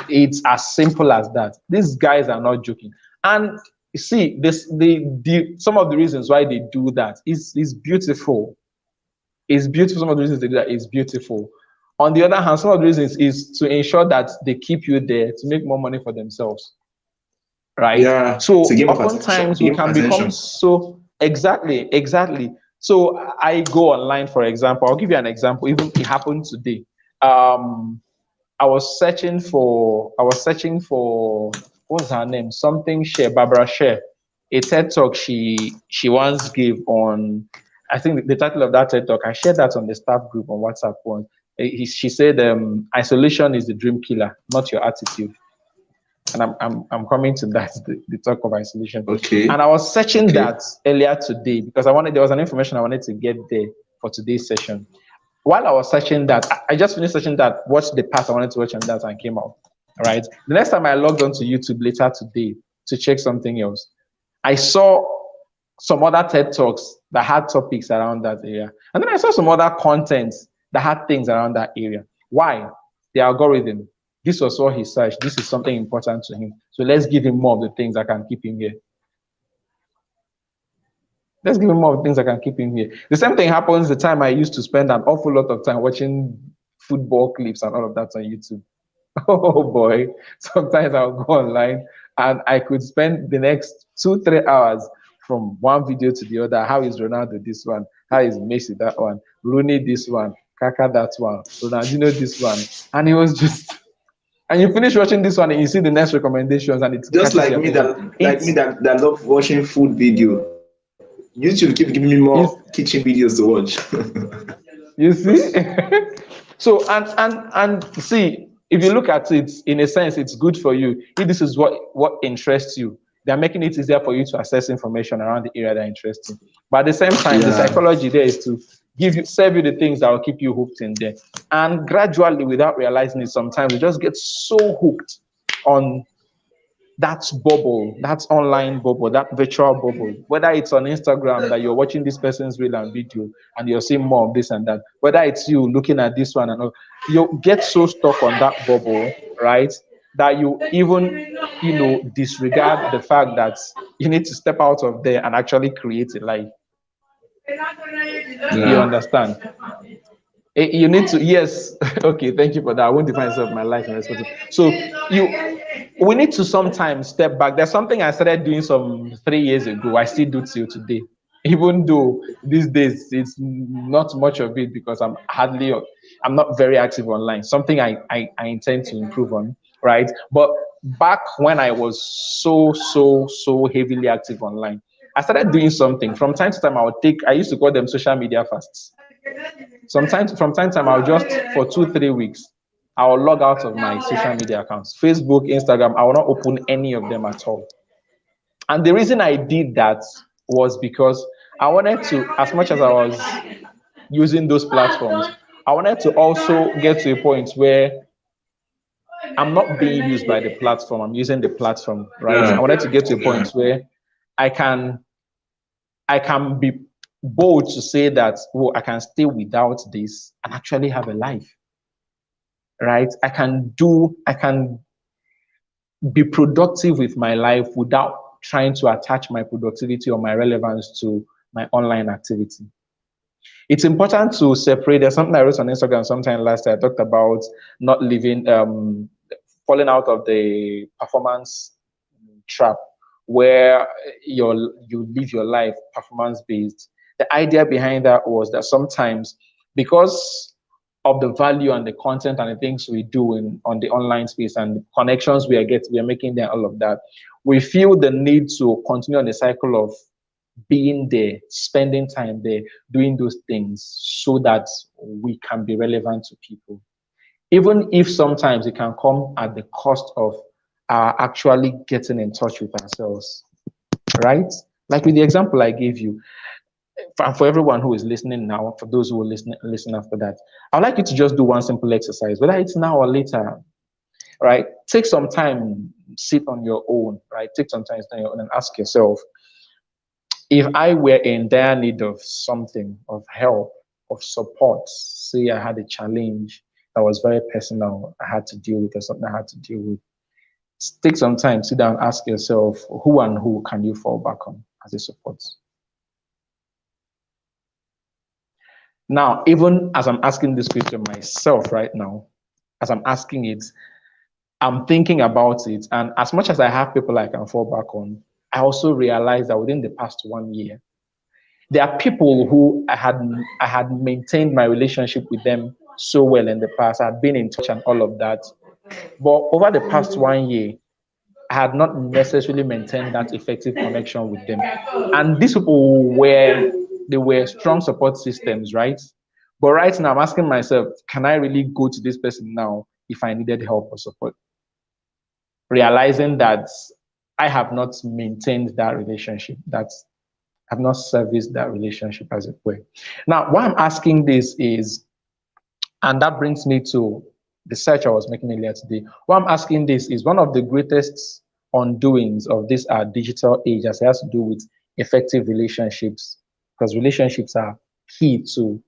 It's as simple as that. These guys are not joking. And see, some of the reasons why they do that is beautiful. It's beautiful. Some of the reasons they do that is beautiful. On the other hand, some of the reasons is to ensure that they keep you there to make more money for themselves. Right? Yeah. So oftentimes we can become so exactly. So I go online, for example. I'll give you an example. Even it happened today. I was searching for what's her name? Something Share, Barbara Share, a TED talk she once gave on. I think the title of that TED talk, I shared that on the staff group on WhatsApp once. She said, isolation is the dream killer, not your attitude. And I'm coming to that, the talk of isolation. Okay. And I was searching that earlier today because there was an information I wanted to get there for today's session. While I was searching that, I just finished searching that, watched the part I wanted to watch and that and came out. All right. The next time I logged onto YouTube later today to check something else, I saw some other TED Talks that had topics around that area. And then I saw some other content that had things around that area. Why? The algorithm. This was what he searched. This is something important to him. So let's give him more of the things that can keep him here. Let's give him more of the things that can keep him here. The same thing happens the time I used to spend an awful lot of time watching football clips and all of that on YouTube. Oh boy. Sometimes I'll go online and I could spend the next 2-3 hours from one video to the other. How is Ronaldo this one? How is Messi that one? Rooney this one? Kaka that one? Ronaldinho this one? And it was just... And you finish watching this one and you see the next recommendations and it's just like me that love watching food video. YouTube keep giving me more kitchen videos to watch. You see? So and see, if you look at it in a sense, it's good for you. If this is what interests you, they're making it easier for you to access information around the area that interests you. But at the same time, the psychology there is to serve you the things that will keep you hooked in there. And gradually, without realizing it, sometimes you just get so hooked on that bubble, that online bubble, that virtual bubble, whether it's on Instagram that you're watching this person's reel and video and you're seeing more of this and that, whether it's you looking at this one and all, you get so stuck on that bubble, right, that you even, disregard the fact that you need to step out of there and actually create a life. You understand? You need to, yes. Okay, thank you for that. I won't define myself my life and responsible. So we need to sometimes step back. There's something I started doing some 3 years ago. I still do till today, even though these days it's not much of it because I'm not very active online. Something I intend to improve on, right? But back when I was so heavily active online, I started doing something. From time to time, I used to call them social media fasts. Sometimes from time to time, I'll just for 2 3 weeks, I'll log out of my social media accounts, Facebook, Instagram. I will not open any of them at all. And the reason I did that was because I wanted to, as much as I was using those platforms, I wanted to also get to a point where I'm not being used by the platform. I'm using the platform, right? I Yeah. wanted to get to a point where I can I can be bold to say that, oh, I can stay without this and actually have a life, right? I can be productive with my life without trying to attach my productivity or my relevance to my online activity. It's important to separate. There's something I wrote on Instagram sometime last year. I talked about not living, falling out of the performance trap where you live your life performance based. The idea behind that was that sometimes because of the value and the content and the things we do on the online space and the connections we are making there, all of that, we feel the need to continue on the cycle of being there, spending time there, doing those things so that we can be relevant to people. Even if sometimes it can come at the cost of actually getting in touch with ourselves, right? Like with the example I gave you, for everyone who is listening now, for those who will listen after that, I'd like you to just do one simple exercise, whether it's now or later, right? Take some time, sit on your own, right? Take some time on your own and ask yourself, if I were in dire need of something, of help, of support, say I had a challenge that was very personal, I had to deal with, or something I had to deal with, take some time, sit down, ask yourself, who and who can you fall back on as a support? Now, even as I'm asking this question myself right now, as I'm asking it, I'm thinking about it. And as much as I have people I can fall back on, I also realize that within the past 1 year, there are people who I had maintained my relationship with them so well in the past. I had been in touch and all of that. But over the past 1 year, I had not necessarily maintained that effective connection with them. And these people were strong support systems, right? But right now I'm asking myself, can I really go to this person now if I needed help or support? Realizing that I have not maintained that relationship, that I've not serviced that relationship as it were. Now, why I'm asking this is, and that brings me to the search I was making earlier today. Why I'm asking this is one of the greatest undoings of this digital age as it has to do with effective relationships, because relationships are key to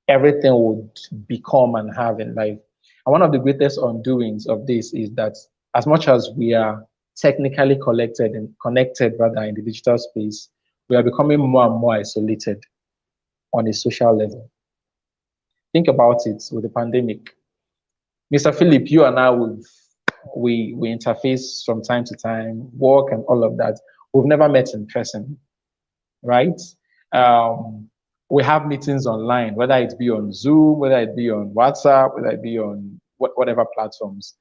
everything would become and have in life. And one of the greatest undoings of this is that as much as we are technically collected and connected rather in the digital space, we are becoming more and more isolated on a social level. Think about it with the pandemic. Mr. Philip, you and I we interface from time to time, work and all of that. We've never met in person, right? Um, we have meetings online, whether it be on Zoom, whether it be on WhatsApp, whether it be on whatever platforms.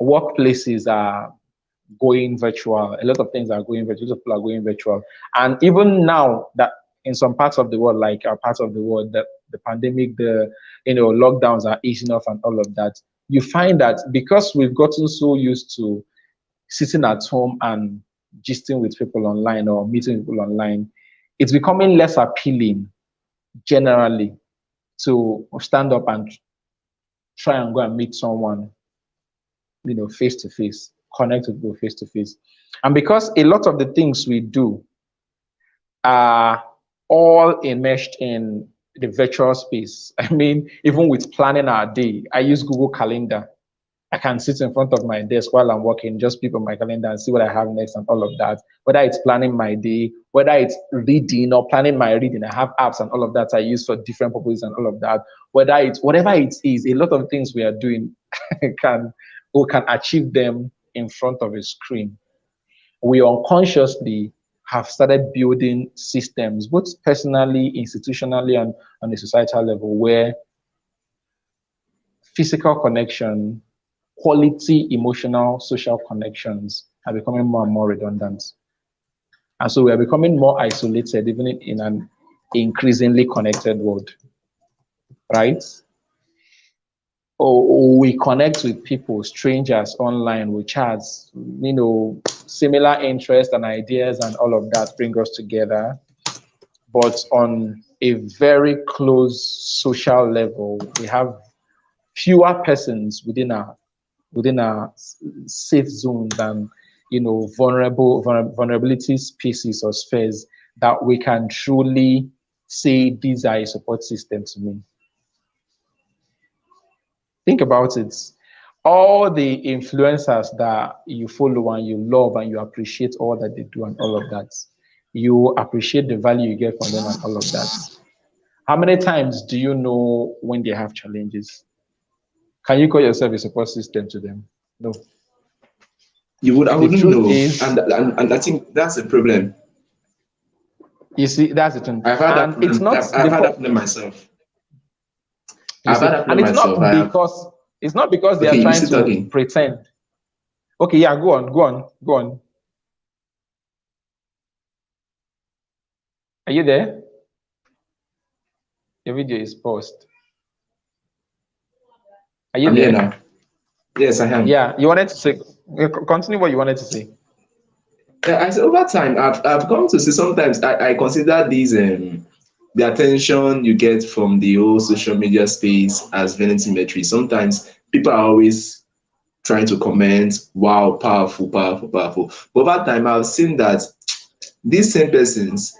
Workplaces are going virtual. A lot of things are going virtual. People are going virtual. And even now that in some parts of the world, like our parts of the world, that the pandemic, the lockdowns are easing off and all of that, you find that because we've gotten so used to sitting at home and gisting with people online or meeting people online, it's becoming less appealing generally to stand up and try and go and meet someone, face to face, connect with people face to face. And because a lot of the things we do are all enmeshed in the virtual space. I mean, even with planning our day, I use Google Calendar. I can sit in front of my desk while I'm working, just peep on my calendar and see what I have next and all of that. Whether it's planning my day, whether it's reading or planning my reading, I have apps and all of that I use for different purposes and all of that. Whether it's whatever it is, a lot of things we are doing we can achieve them in front of a screen. We unconsciously have started building systems, both personally, institutionally, and on a societal level, where physical connection, quality emotional, social connections are becoming more and more redundant. And so we are becoming more isolated, even in an increasingly connected world, right? Or we connect with people, strangers online, we chat, similar interests and ideas and all of that bring us together. But on a very close social level, we have fewer persons within our safe zone than vulnerability spaces or spheres that we can truly say these are a support system to me. Think about it. All the influencers that you follow and you love and you appreciate all that they do and all of that, you appreciate the value you get from them and all of that. How many times do you know when they have challenges? Can you call yourself a support system to them? No. I wouldn't know. And I think that's the problem. You see, that's the thing. I've had that problem. I've had that problem myself. And it's not because they are trying to pretend. Okay, yeah, go on. Are you there? Your video is paused. Are you there? Here now. Yes, I am. Yeah, you wanted to say, continue what you wanted to say. Yeah, I said over time, I've come to see sometimes I consider these the attention you get from the whole social media space as vanity metrics. Sometimes people are always trying to comment, wow, powerful. But over time, I've seen that these same persons,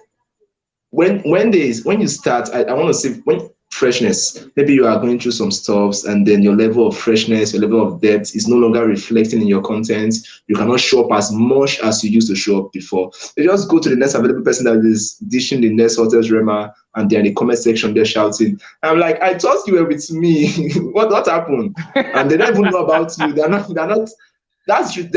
when you start, I want to say when freshness, maybe you are going through some stuffs and then your level of freshness, your level of depth is no longer reflecting in your content. You cannot show up as much as you used to show up before. You just go to the next available person that is dishing the next hottest rema and they're in the comment section, they're shouting. I'm like, I thought you were with me. what happened? And they don't even know about you. They're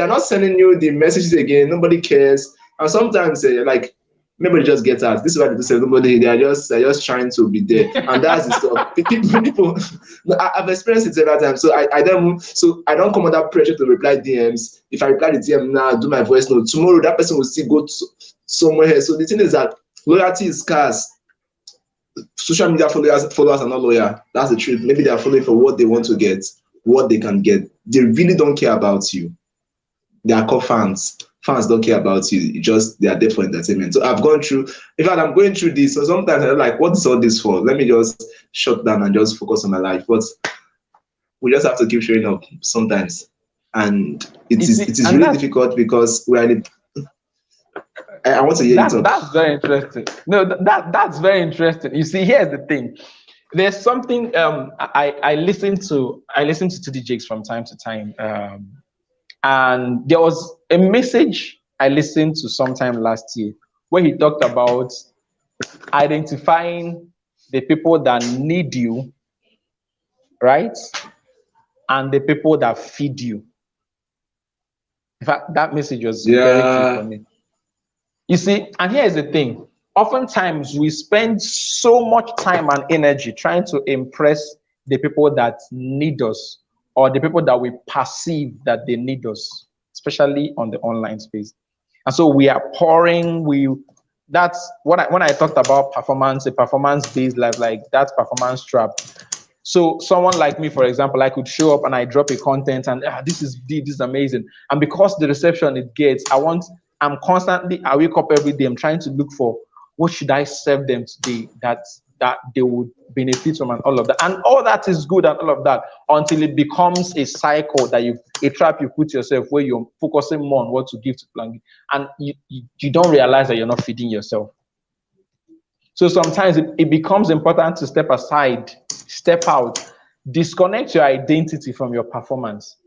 not sending you the messages again. Nobody cares. And sometimes like nobody just gets out. This is why people say nobody. They're just trying to be there, and that's the stuff. People, I've experienced it several times. So I don't come under pressure to reply DMs. If I reply the DM now, do my voice note. Tomorrow that person will still go somewhere else. So the thing is that loyalty is scarce. Social media followers are not loyal. That's the truth. Maybe they are following for what they want to get, what they can get. They really don't care about you. They are called fans. Fans don't care about you. They are there for entertainment. So I've gone through, in fact, I'm going through this. So sometimes I'm like, what is all this for? Let me just shut down and just focus on my life. But we just have to keep showing up sometimes. And it is really difficult because we are in I want to hear you talk. That's very interesting. No, that's very interesting. You see, here's the thing. There's something I listen to TD Jakes from time to time. And there was a message I listened to sometime last year where he talked about identifying the people that need you, right? And the people that feed you. In fact, that message was very key for me. You see, and here's the thing. Oftentimes, we spend so much time and energy trying to impress the people that need us or the people that we perceive that they need us, especially on the online space. And so we are pouring, that's what when I talked about a performance-based life, like that performance trap. So someone like me, for example, I could show up and I drop a content and this is amazing. And because the reception it gets, I'm constantly, I wake up every day, I'm trying to look for what should I serve them today that they would benefit from and all of that. And all that is good and all of that until it becomes a cycle a trap you put yourself where you're focusing more on what to give to plan. And you don't realize that you're not feeding yourself. So sometimes it becomes important to step aside, step out, disconnect your identity from your performance.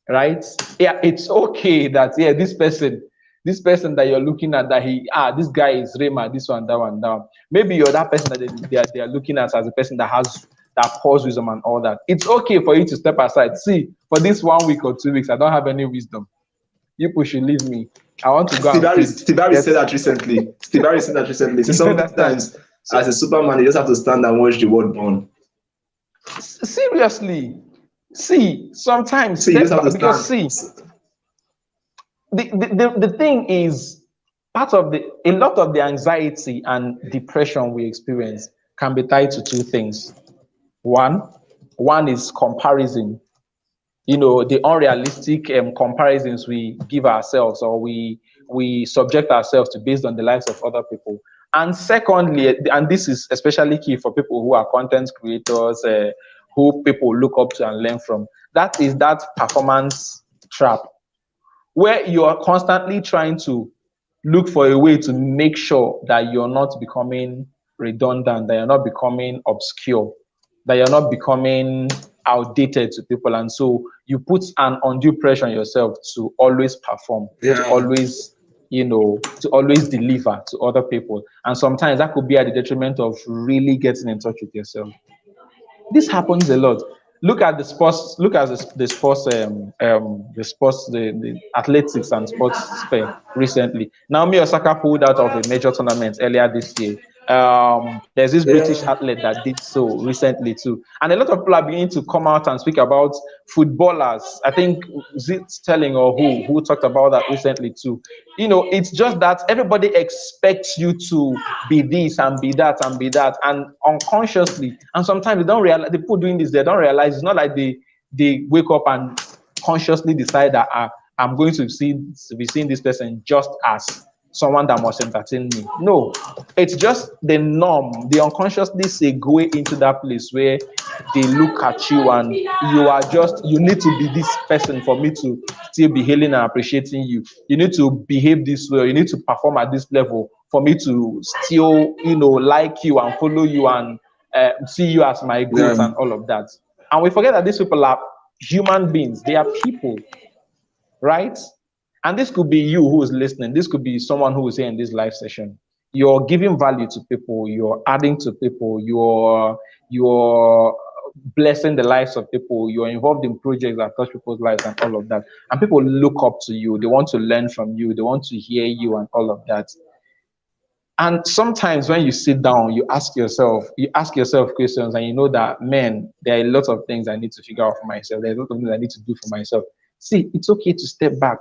right? Yeah, it's okay that this person that you're looking at, that this guy is Rema, this one, that one, that one. Maybe you're that person that they are looking at as a person that pours wisdom and all that. It's okay for you to step aside. See, for this 1 week or 2 weeks, I don't have any wisdom. You people should leave me. I want to go and feed. Steve Harry said that recently. Steve Harry said that recently. So sometimes, as a Superman, you just have to stand and watch the world burn. Seriously. See, sometimes you just have to stand. Because the thing is, a lot of the anxiety and depression we experience can be tied to two things. One is comparison. The unrealistic comparisons we give ourselves, or we subject ourselves to based on the lives of other people. And secondly, and this is especially key for people who are content creators, who people look up to and learn from, that is that performance trap, where you are constantly trying to look for a way to make sure that you're not becoming redundant, that you're not becoming obscure, that you're not becoming outdated to people. And so you put an undue pressure on yourself to always perform, to always deliver to other people. And sometimes that could be at the detriment of really getting in touch with yourself. This happens a lot. Look at the sports. Look at the athletics and sports sphere recently. Naomi Osaka pulled out of a major tournament earlier this year. There's this British athlete that did so recently too, and a lot of people are beginning to come out and speak about footballers. I think Sterling or who talked about that recently too. It's just that everybody expects you to be this and be that and be that, and unconsciously, and sometimes they don't realize, the people doing this, they don't realize it's not like they wake up and consciously decide that I'm going to be seeing this person just as someone that must entertain me. No, it's just the norm. They unconsciously segue into that place where they look at you and you need to be this person for me to still be hailing and appreciating you. You need to behave this way. You need to perform at this level for me to still, like you and follow you and see you as my goals and all of that. And we forget that these people are human beings. They are people, right? And this could be you who is listening. This could be someone who is here in this live session. You're giving value to people. You're adding to people. You're blessing the lives of people. You're involved in projects that touch people's lives and all of that. And people look up to you. They want to learn from you. They want to hear you and all of that. And sometimes when you sit down, you ask yourself questions, and you know that, man, there are a lot of things I need to figure out for myself. There's a lot of things I need to do for myself. See, it's okay to step back.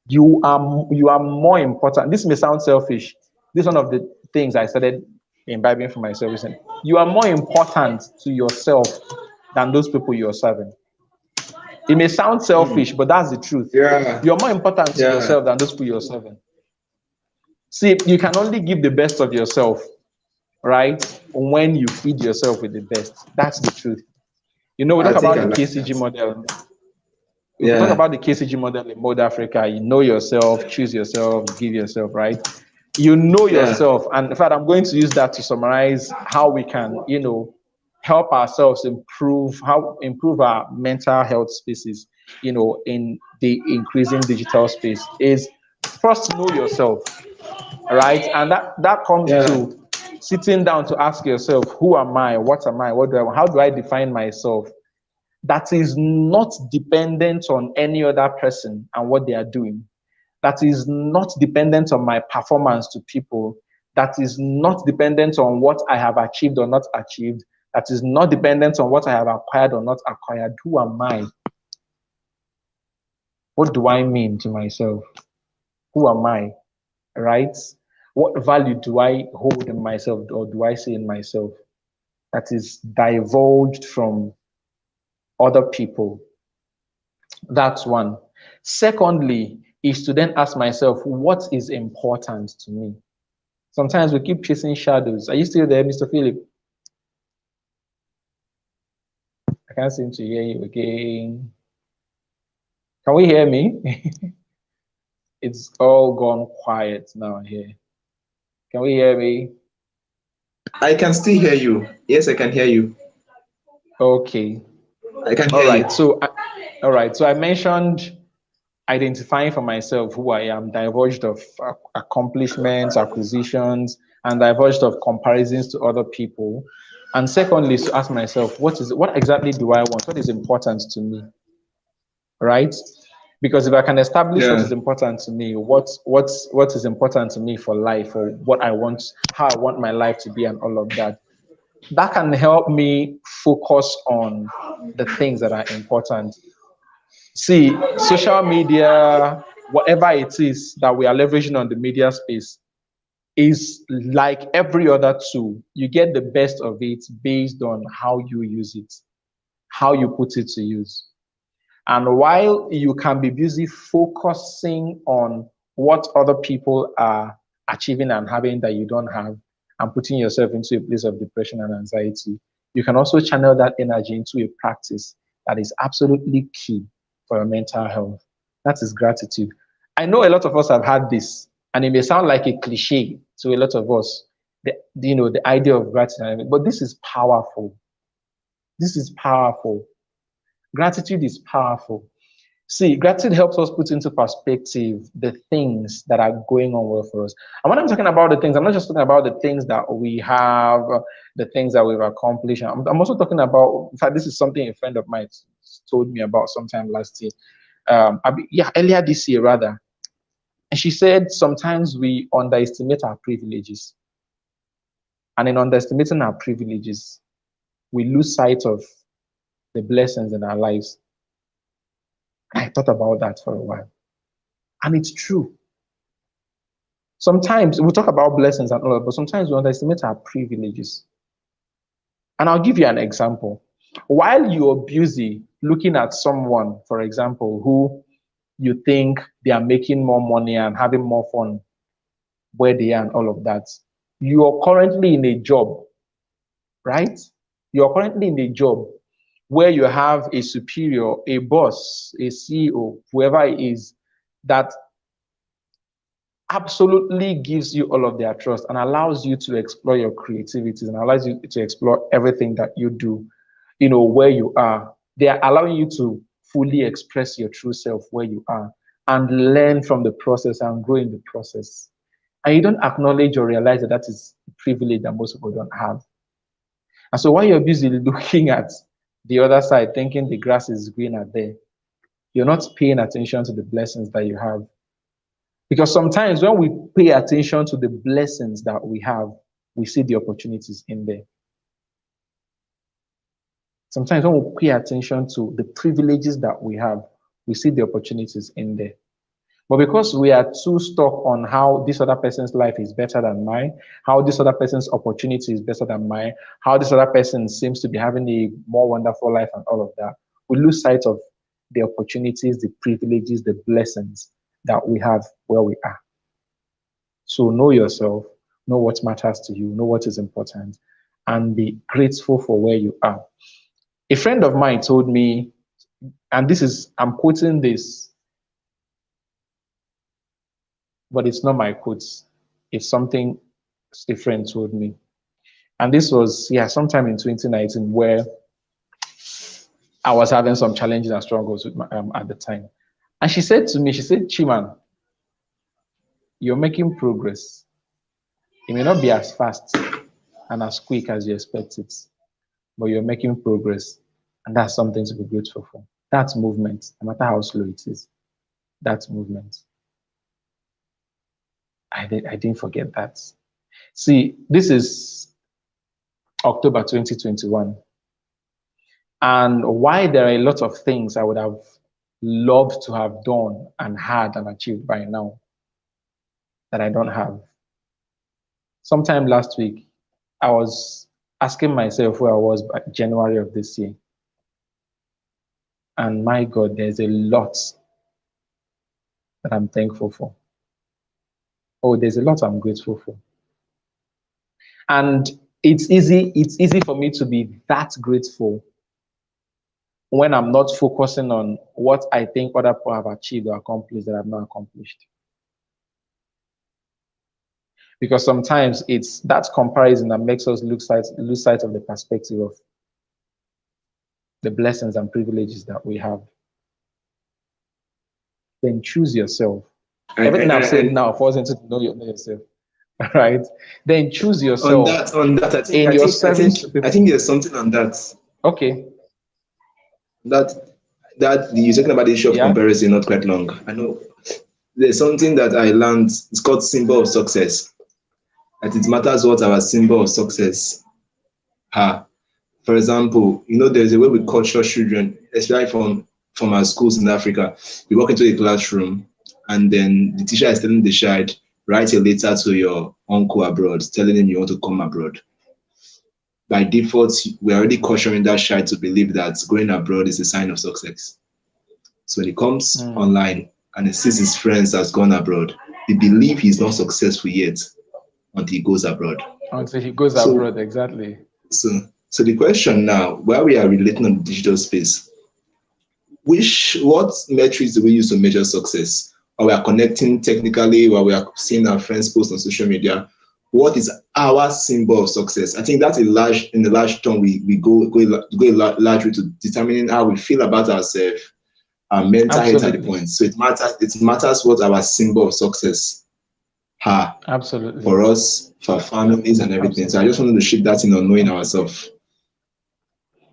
You are more important. This may sound selfish. This is one of the things I started imbibing for myself recently. You are more important to yourself than those people you're serving. It may sound selfish, but that's the truth. You're more important to yourself than those people you're serving. See, you can only give the best of yourself, right, when you feed yourself with the best. That's the truth. We talk about the KCG model. We talk about the KCG model in Mode Africa. You know yourself, choose yourself, give yourself, right? You know yourself. And in fact, I'm going to use that to summarize how we can, help ourselves improve our mental health spaces, in the increasing digital space, is first know yourself, right? And that comes to sitting down to ask yourself, who am I? What am I? How do I define myself? That is not dependent on any other person and what they are doing. That is not dependent on my performance to people. That is not dependent on what I have achieved or not achieved. That is not dependent on what I have acquired or not acquired. Who am I? What do I mean to myself? Who am I? Right? What value do I hold in myself, or do I see in myself that is divulged from other people? That's one. Secondly, is to then ask myself, what is important to me? Sometimes we keep chasing shadows. Are you still there, Mr. Philip? I can't seem to hear you again. Can we hear me? It's all gone quiet now here. Can we hear me? I can still hear you. Yes, I can hear you. Okay. I can hear you. All right. So All right. So I mentioned identifying for myself who I am, diverged of accomplishments, acquisitions, and diverged of comparisons to other people. And secondly, to ask myself, what exactly do I want? What is important to me? Right? Because if I can establish what Yeah. is important to me, what is important to me for life, or what I want, how I want my life to be, and all of that, that can help me focus on the things that are important. See, social media, whatever it is that we are leveraging on the media space, is like every other tool. You get the best of it based on how you use it, how you put it to use. And while you can be busy focusing on what other people are achieving and having that you don't have, and putting yourself into a place of depression and anxiety, you can also channel that energy into a practice that is absolutely key for your mental health. That is gratitude. I know a lot of us have had this, and it may sound like a cliche to a lot of us, the idea of gratitude, but this is powerful. This is powerful. Gratitude is powerful. See, gratitude helps us put into perspective the things that are going on well for us. And when I'm talking about the things, I'm not just talking about the things that we have, the things that we've accomplished. I'm also talking about, in fact, this is something a friend of mine told me about sometime last year. Earlier this year, rather. And she said sometimes we underestimate our privileges. And in underestimating our privileges, we lose sight of the blessings in our lives. I thought about that for a while. And it's true. Sometimes we talk about blessings and all that, but sometimes we underestimate our privileges. And I'll give you an example. While you're busy looking at someone, for example, who you think they are making more money and having more fun where they are and all of that, you are currently in a job, right? You're currently in a job where you have a superior, a boss, a CEO, whoever it is, that absolutely gives you all of their trust and allows you to explore your creativity and allows you to explore everything that you do, where you are. They are allowing you to fully express your true self where you are and learn from the process and grow in the process. And you don't acknowledge or realize that that is a privilege that most people don't have. And so while you're busy looking at the other side, thinking the grass is greener there, you're not paying attention to the blessings that you have. Because sometimes when we pay attention to the blessings that we have, we see the opportunities in there. Sometimes when we pay attention to the privileges that we have, we see the opportunities in there. But because we are too stuck on how this other person's life is better than mine, how this other person's opportunity is better than mine, how this other person seems to be having a more wonderful life and all of that, we lose sight of the opportunities, the privileges, the blessings that we have where we are. So know yourself, know what matters to you, know what is important, and be grateful for where you are. A friend of mine told me, and I'm quoting this, but it's not my quotes. It's something a friend told me. And this was, sometime in 2019 where I was having some challenges and struggles with at the time. And she said to me, Chiman, you're making progress. It may not be as fast and as quick as you expect it, but you're making progress. And that's something to be grateful for. That's movement, no matter how slow it is. That's movement. I didn't forget that. See, this is October 2021. And why there are a lot of things I would have loved to have done and had and achieved by now that I don't have. Sometime last week, I was asking myself where I was by January of this year. And my God, there's a lot that I'm thankful for. Oh, there's a lot I'm grateful for. And it's easy for me to be that grateful when I'm not focusing on what I think other people have achieved or accomplished that I've not accomplished. Because sometimes it's that comparison that makes us lose sight of the perspective of the blessings and privileges that we have. then choose yourself. I, Everything I, I've I, said I, now falls into know yourself, right? Then choose on yourself that, in your service to I people. think there's something on that. Okay, That you're talking about the issue of yeah, comparison not quite long. I know there's something that I learned. It's called symbol of success. That it matters what our symbol of success are. For example, there's a way we culture children, especially from our schools in Africa. You walk into a classroom, and then the teacher is telling the child, write a letter to your uncle abroad, telling him you want to come abroad. By default, we're already cautioning that child to believe that going abroad is a sign of success. So when he comes online and he sees his friends has gone abroad, he believes he's not successful yet until he goes abroad. until he goes So, abroad, exactly. so the question now, while we are relating on the digital space, what metrics do we use to measure success? Or we are connecting technically, while we are seeing our friends post on social media. What is our symbol of success? I think that's in the large term we go a large way to determining how we feel about ourselves. Our mental health at the point. So it matters what our symbol of success are. Absolutely. For us, for our families and everything. Absolutely. So I just wanted to shift that in on knowing ourselves.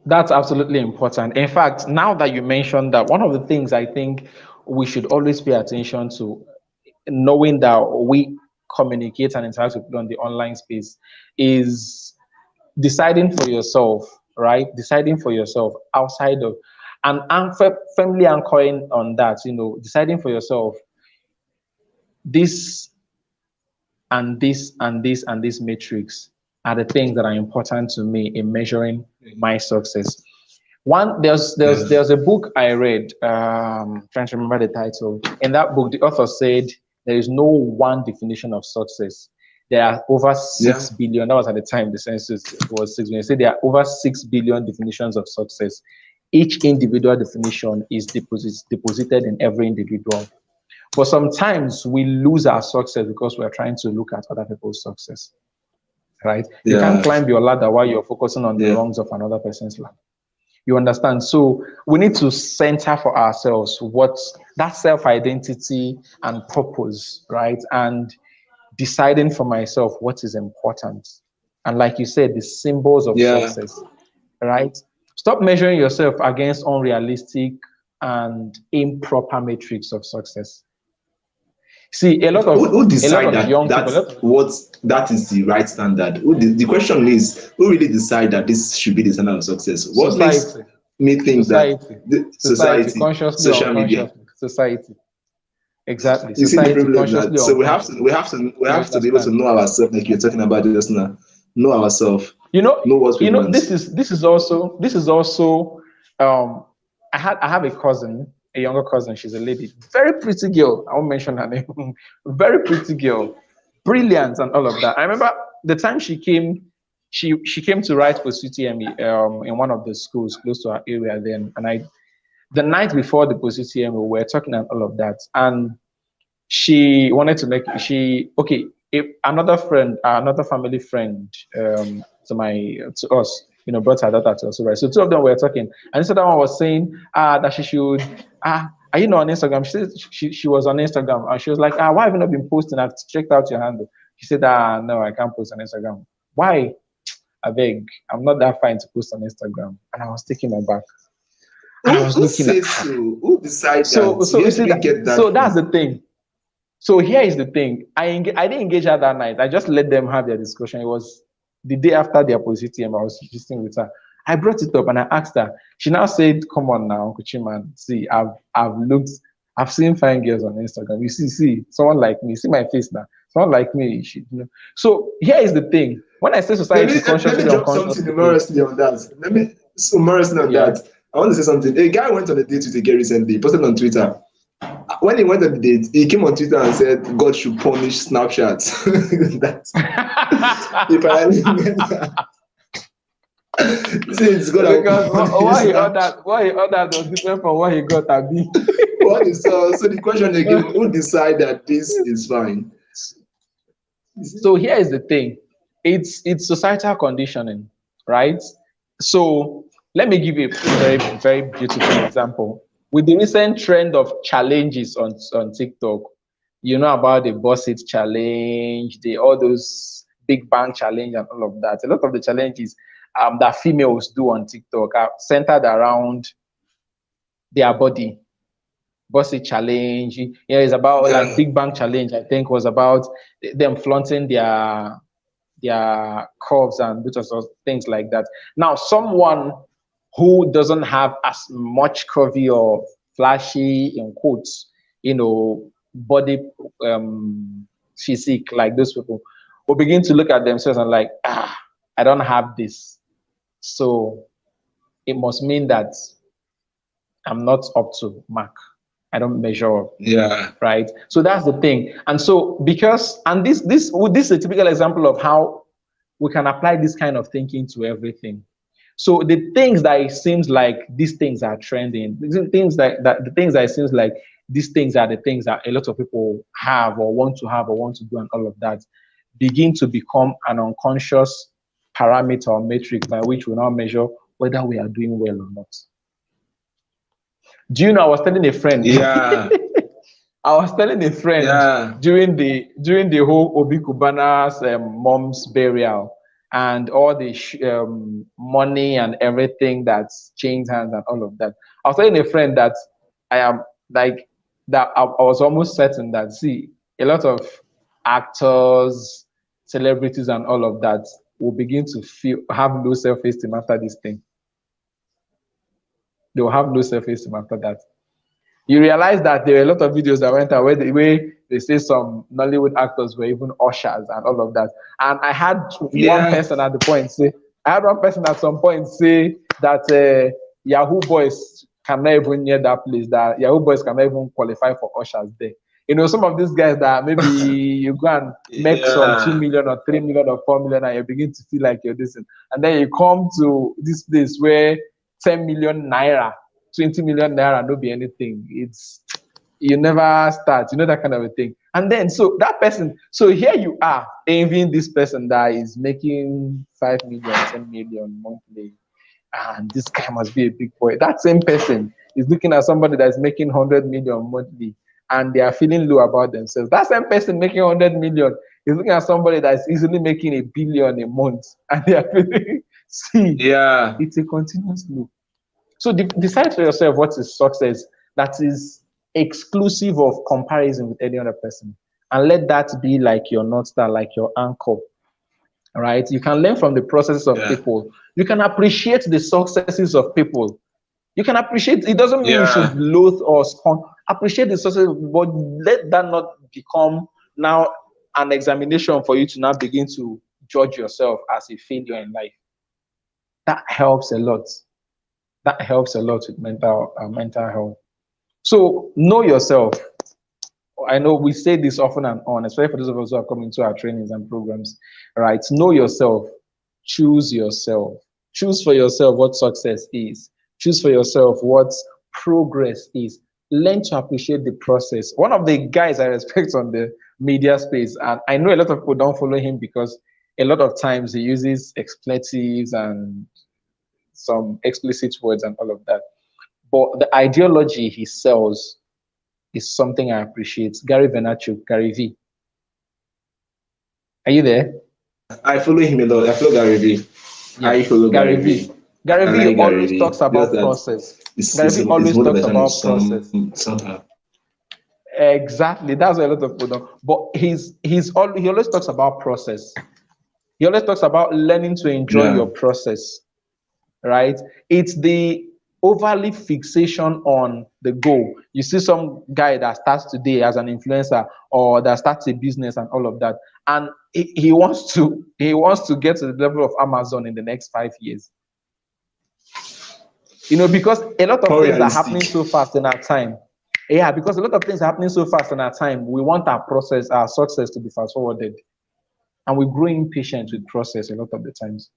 That's absolutely important. In fact, now that you mentioned that, one of the things I think we should always pay attention to, knowing that we communicate and interact with people on the online space, is deciding for yourself, right? Deciding for yourself outside of, and firmly anchoring on that, deciding for yourself, this and this and this and this matrix are the things that are important to me in measuring my success. There's a book I read, trying to remember the title. In that book, the author said there is no one definition of success. There are over 6 billion. That was at the time the census was 6 billion. Say there are over 6 billion definitions of success. Each individual definition is deposited in every individual. But sometimes we lose our success because we're trying to look at other people's success, right? You can't climb your ladder while you're focusing on the wrongs of another person's ladder. You understand? So we need to center for ourselves what's that self-identity and purpose, right? And deciding for myself what is important. And like you said, the symbols of success, right? Stop measuring yourself against unrealistic and improper metrics of success. See, a lot of young people, that is the right standard? The question is, who really decide that this should be the standard of success? What makes me think that society, consciously, social media, society, exactly. You society, see the problem that. So we have to be able to know ourselves, like you're talking about just now. Know ourselves. Know what we want. This is also. I have a cousin, a younger cousin. She's a lady, very pretty girl. I won't mention her name. Very pretty girl, brilliant and all of that. I remember the time she came. She came to write for CTME in one of the schools close to our area then, and the night before the CTME, we were talking and all of that, and she wanted to make another family friend to us, brought her daughter to us, right? So two of them were talking, and this other one was saying that she should are you not on Instagram? She said she was on Instagram, and she was like, why have you not been posting? I've checked out your handle. She said, no, I can't post on Instagram. Why? I beg, I'm not that fine to post on Instagram. And I was taking my back. Who says so? Who decides that? So you see that? So that's the thing. So here is the thing. I didn't engage her that night. I just let them have their discussion. It was the day after their positive, I was visiting with her. I brought it up and I asked her. She now said, "Come on now, Uncle Chiman. See, I've seen fine girls on Instagram. You see, someone like me. See my face now. Someone like me. So here is the thing. When I say society consciously, let me drop something humorously on that. That. I want to say something. A guy went on a date with a girl recently. He posted on Twitter. When he went on the date, he came on Twitter and said God should punish Snapchat. He apparently meant that. It's good. Why he ordered was different from what he got at B. So the question again, who decide that this is fine? So here is the thing. It's societal conditioning, right? So let me give you a very, very beautiful example. with the recent trend of challenges on TikTok, you know about the Boss It challenge, the all those Big Bang challenge and all of that. A lot of the challenges that females do on TikTok are centered around their body. Boss It challenge, it's about like Big Bang challenge. I think was about them flaunting their curves and bits of things like that. Now, someone who doesn't have as much curvy or flashy in quotes, body physique like those people will begin to look at themselves and like, I don't have this. So it must mean that I'm not up to mark. I don't measure up. Yeah. Right. So that's the thing. And so this is a typical example of how we can apply this kind of thinking to everything. So the things that it seems like these things are trending, the things that it seems like these things are the things that a lot of people have or want to do and all of that, begin to become an unconscious parameter or metric by which we now measure whether we are doing well or not. Do you know, I was telling a friend. Yeah. I was telling a friend during the whole Obi Kubana's mom's burial and all the money and everything that's changed hands and all of that. I was telling a friend that I was almost certain that, see, a lot of actors, celebrities and all of that will begin to have low self-esteem after this thing. They will have low self-esteem after that. You realize that there were a lot of videos that went out where they say some Nollywood actors were even ushers and all of that. And I had one person at some point say that Yahoo boys cannot even near that place, that Yahoo boys cannot even qualify for ushers there. Some of these guys that maybe you go and make some 2 million or 3 million or 4 million and you begin to feel like you're this. And then you come to this place where 10 million naira, 20 million naira, no be anything. You never start, that kind of a thing. And then, so that person, so here you are envying this person that is making 5 million, 10 million monthly. And this guy must be a big boy. That same person is looking at somebody that is making 100 million monthly and they are feeling low about themselves. That same person making 100 million is looking at somebody that is easily making 1 billion a month and they are feeling, it's a continuous loop. So decide for yourself what is success that is exclusive of comparison with any other person. And let that be like your North Star, like your anchor. All right? You can learn from the processes of people. You can appreciate the successes of people. You can appreciate, it doesn't mean you should loathe or scorn. Appreciate the success, but let that not become now an examination for you to now begin to judge yourself as a failure in life. That helps a lot. That helps a lot with mental health. So know yourself. I know we say this often and on, especially for those of us who are coming to our trainings and programs. Right? Know yourself. Choose yourself. Choose for yourself what success is. Choose for yourself what progress is. Learn to appreciate the process. One of the guys I respect on the media space, and I know a lot of people don't follow him because a lot of times he uses expletives and some explicit words and all of that. But the ideology he sells is something I appreciate. Gary Vaynerchuk, Gary V. Are you there? I follow him a lot. I follow Gary V. Yeah. I follow Gary V. Gary V always talks about process. Gary V always talks about process. Somehow. Exactly. That's what a lot of people don't. But he always talks about process. He always talks about learning to enjoy your process. Right? It's the overly fixation on the goal. You see some guy that starts today as an influencer or that starts a business and all of that, and he wants to get to the level of Amazon in the next 5 years. Because a lot of things are happening so fast in our time. Yeah, because a lot of things are happening so fast in our time. We want our process, our success to be fast forwarded, and we grow impatient with process a lot of the times.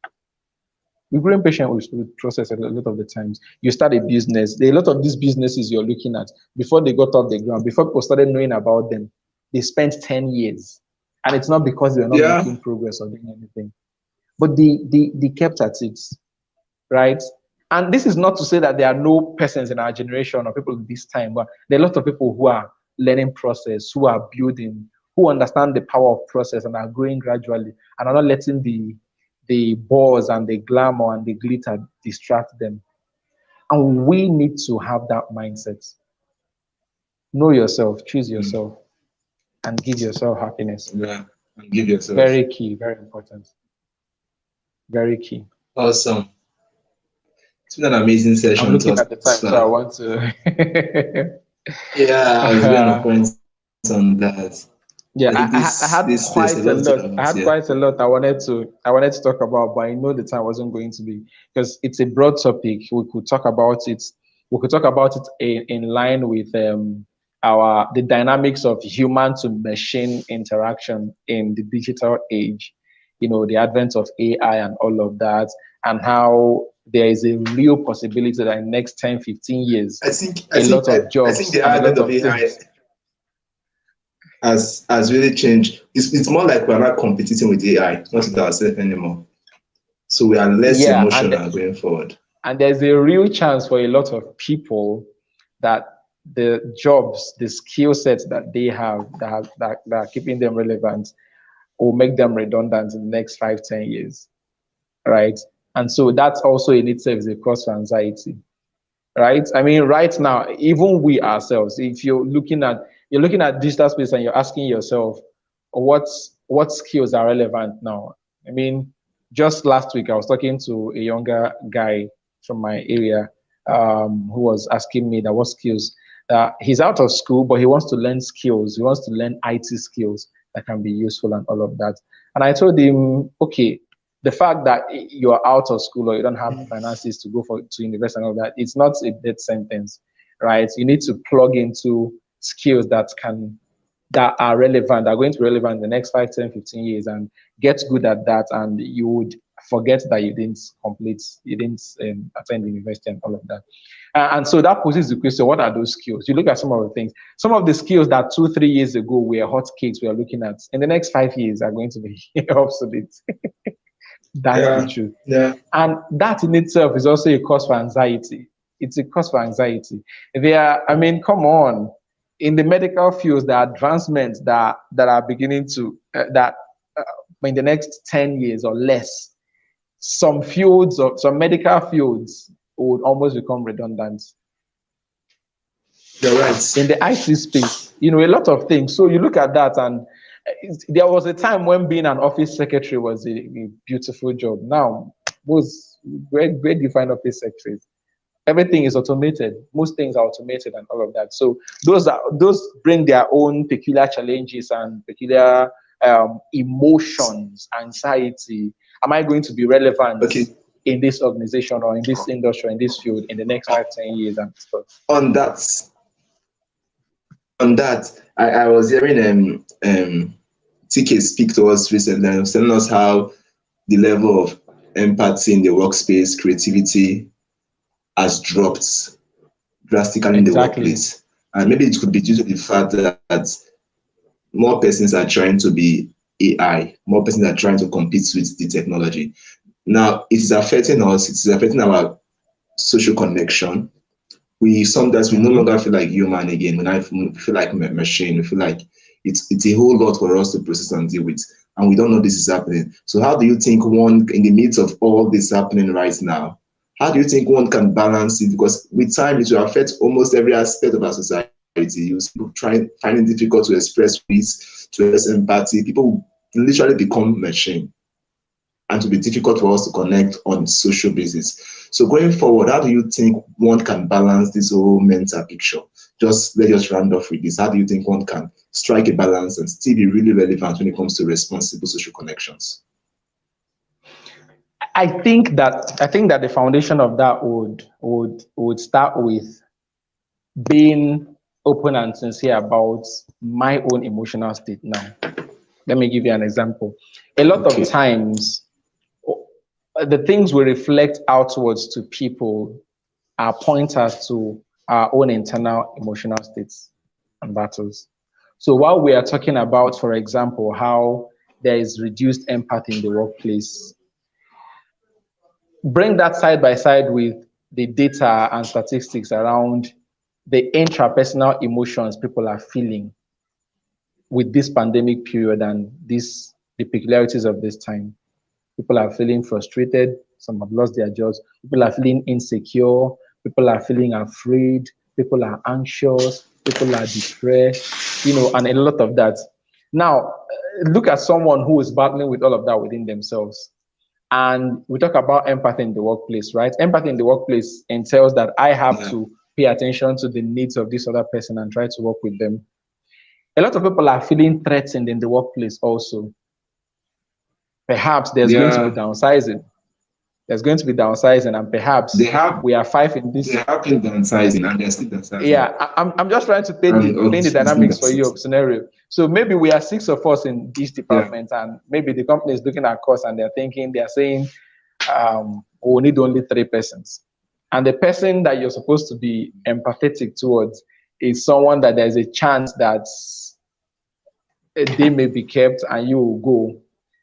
We grow impatient with process a lot of the times. You start a business. A lot of these businesses you're looking at, before they got off the ground, before people started knowing about them, they spent 10 years. And it's not because they were not making progress or doing anything. But they kept at it, right? And this is not to say that there are no persons in our generation or people in this time, but there are a lot of people who are learning process, who are building, who understand the power of process and are growing gradually and are not letting the buzz and the glamour and the glitter distract them. And we need to have that mindset. Know yourself, choose yourself, and give yourself happiness. Yeah, and give yourself. Very key, very important. Very key. Awesome. It's been an amazing session. I'm looking at the time, so I want to. Yeah, I was going to point on that. Yeah, I had quite a lot. I had quite a lot I wanted to talk about, but I know the time wasn't going to be, because it's a broad topic. We could talk about it. We could talk about it in line with the dynamics of human to machine interaction in the digital age. You know, the advent of AI and all of that, and how there is a real possibility that in the next 10, 15 years, a lot of jobs. I think the advent of AI has really changed. It's more like we're not competing with AI, not with ourselves anymore. So we are less emotional going forward. And there's a real chance for a lot of people that the jobs, the skill sets that they have that are keeping them relevant will make them redundant in the next 5, 10 years. Right? And so that's also in itself is a cause for anxiety. Right? I mean, right now, even we ourselves, if you're looking at digital space and you're asking yourself, what skills are relevant now? I mean, just last week I was talking to a younger guy from my area who was asking me that what skills. He's out of school, but he wants to learn skills. He wants to learn IT skills that can be useful and all of that. And I told him, okay, the fact that you're out of school or you don't have finances to go to university and all that, it's not a death sentence, right? You need to plug into skills that are relevant, are going to be relevant in the next 5, 10, 15 years, and get good at that, and you would forget that you didn't attend university and all of that. And so that poses the question, what are those skills? You look at some of the things. Some of the skills that 2, 3 years ago were hot cakes we are looking at, in the next 5 years are going to be obsolete. That's the truth. Yeah. And that in itself is also a cause for anxiety. It's a cause for anxiety. Come on. In the medical fields, the advancements that are beginning to, in the next 10 years or less, some medical fields would almost become redundant. You're right. In the IT space, a lot of things. So you look at that, and there was a time when being an office secretary was a beautiful job. Now, where do you find office secretaries? Everything is automated. Most things are automated and all of that. So those bring their own peculiar challenges and peculiar emotions, anxiety. Am I going to be relevant in this organization or in this industry, or in this field in the next 5, 10 years and stuff? On that, I was hearing TK speak to us recently, and was telling us how the level of empathy in the workspace, creativity, has dropped drastically in the workplace. And maybe it could be due to the fact that more persons are trying to be AI, more persons are trying to compete with the technology. Now, it is affecting us, it is affecting our social connection. Sometimes we no longer feel like human again. We feel like machine. We feel like it's a whole lot for us to process and deal with. And we don't know this is happening. So how do you think one, in the midst of all this happening right now, how do you think one can balance it? Because with time, it will affect almost every aspect of our society. You see people find it difficult to express peace, to express empathy. People literally become machine. And to be difficult for us to connect on social basis. So going forward, how do you think one can balance this whole mental picture? Let's just round off with this. How do you think one can strike a balance and still be really relevant when it comes to responsible social connections? I think that the foundation of that would start with being open and sincere about my own emotional state now. Let me give you an example. A lot of times, the things we reflect outwards to people are pointers to our own internal emotional states and battles. So while we are talking about, for example, how there is reduced empathy in the workplace, bring that side by side with the data and statistics around the intrapersonal emotions people are feeling with this pandemic period and the peculiarities of this time. People are feeling frustrated. Some have lost their jobs. People are feeling insecure. People are feeling afraid. People are anxious. People are depressed, and a lot of that. Now, look at someone who is battling with all of that within themselves. And we talk about empathy in the workplace, right? Empathy in the workplace entails that I have to pay attention to the needs of this other person and try to work with them. A lot of people are feeling threatened in the workplace also. Perhaps there's going to be downsizing. There's going to be downsizing, and perhaps we are five in this. They have been downsizing, and they're still downsizing. Yeah, I'm just trying to paint the dynamics for you of scenario. So maybe we are 6 of us in this department, and maybe the company is looking at us and they're saying, we need only 3 persons. And the person that you're supposed to be empathetic towards is someone that there's a chance that they may be kept and you will go.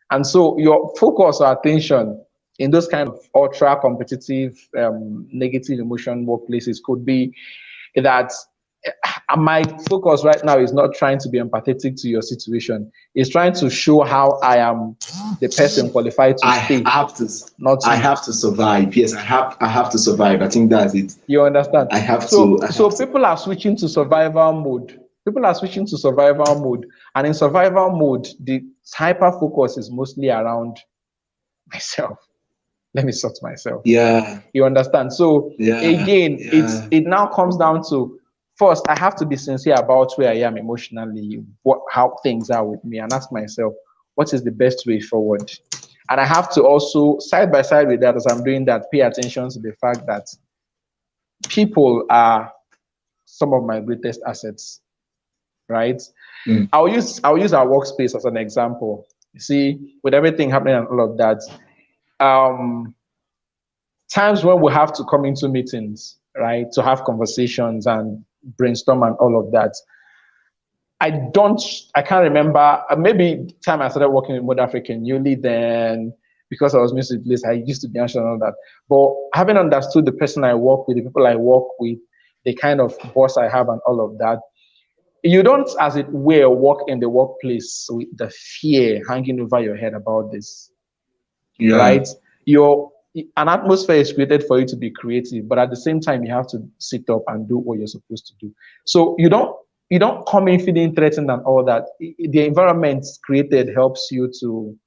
And so your focus or attention in those kind of ultra competitive, negative emotion workplaces could be that my focus right now is not trying to be empathetic to your situation. It's trying to show how I am the person qualified to stay. I have to survive. Yes, I have to survive. I think that's it. You understand? I have to. So people are switching to survival mode. People are switching to survival mode. And in survival mode, the hyper focus is mostly around myself. Let me sort myself. Yeah. You understand? So again, it now comes down to, first, I have to be sincere about where I am emotionally, how things are with me, and ask myself, what is the best way forward? And I have to also, side by side with that, as I'm doing that, pay attention to the fact that people are some of my greatest assets, right? I'll use our workspace as an example. You see, with everything happening and all of that, times when we have to come into meetings, right, to have conversations and brainstorm and all of that, I can't remember, maybe time I started working with Mode African newly, then because I was new to the place, I used to be anxious and all that. But having understood the person I work with, the people I work with, the kind of boss I have and all of that, you don't, as it were, work in the workplace with the fear hanging over your head about this, right? An atmosphere is created for you to be creative, but at the same time, you have to sit up and do what you're supposed to do. So you don't come in feeling threatened and all that. The environment created helps you to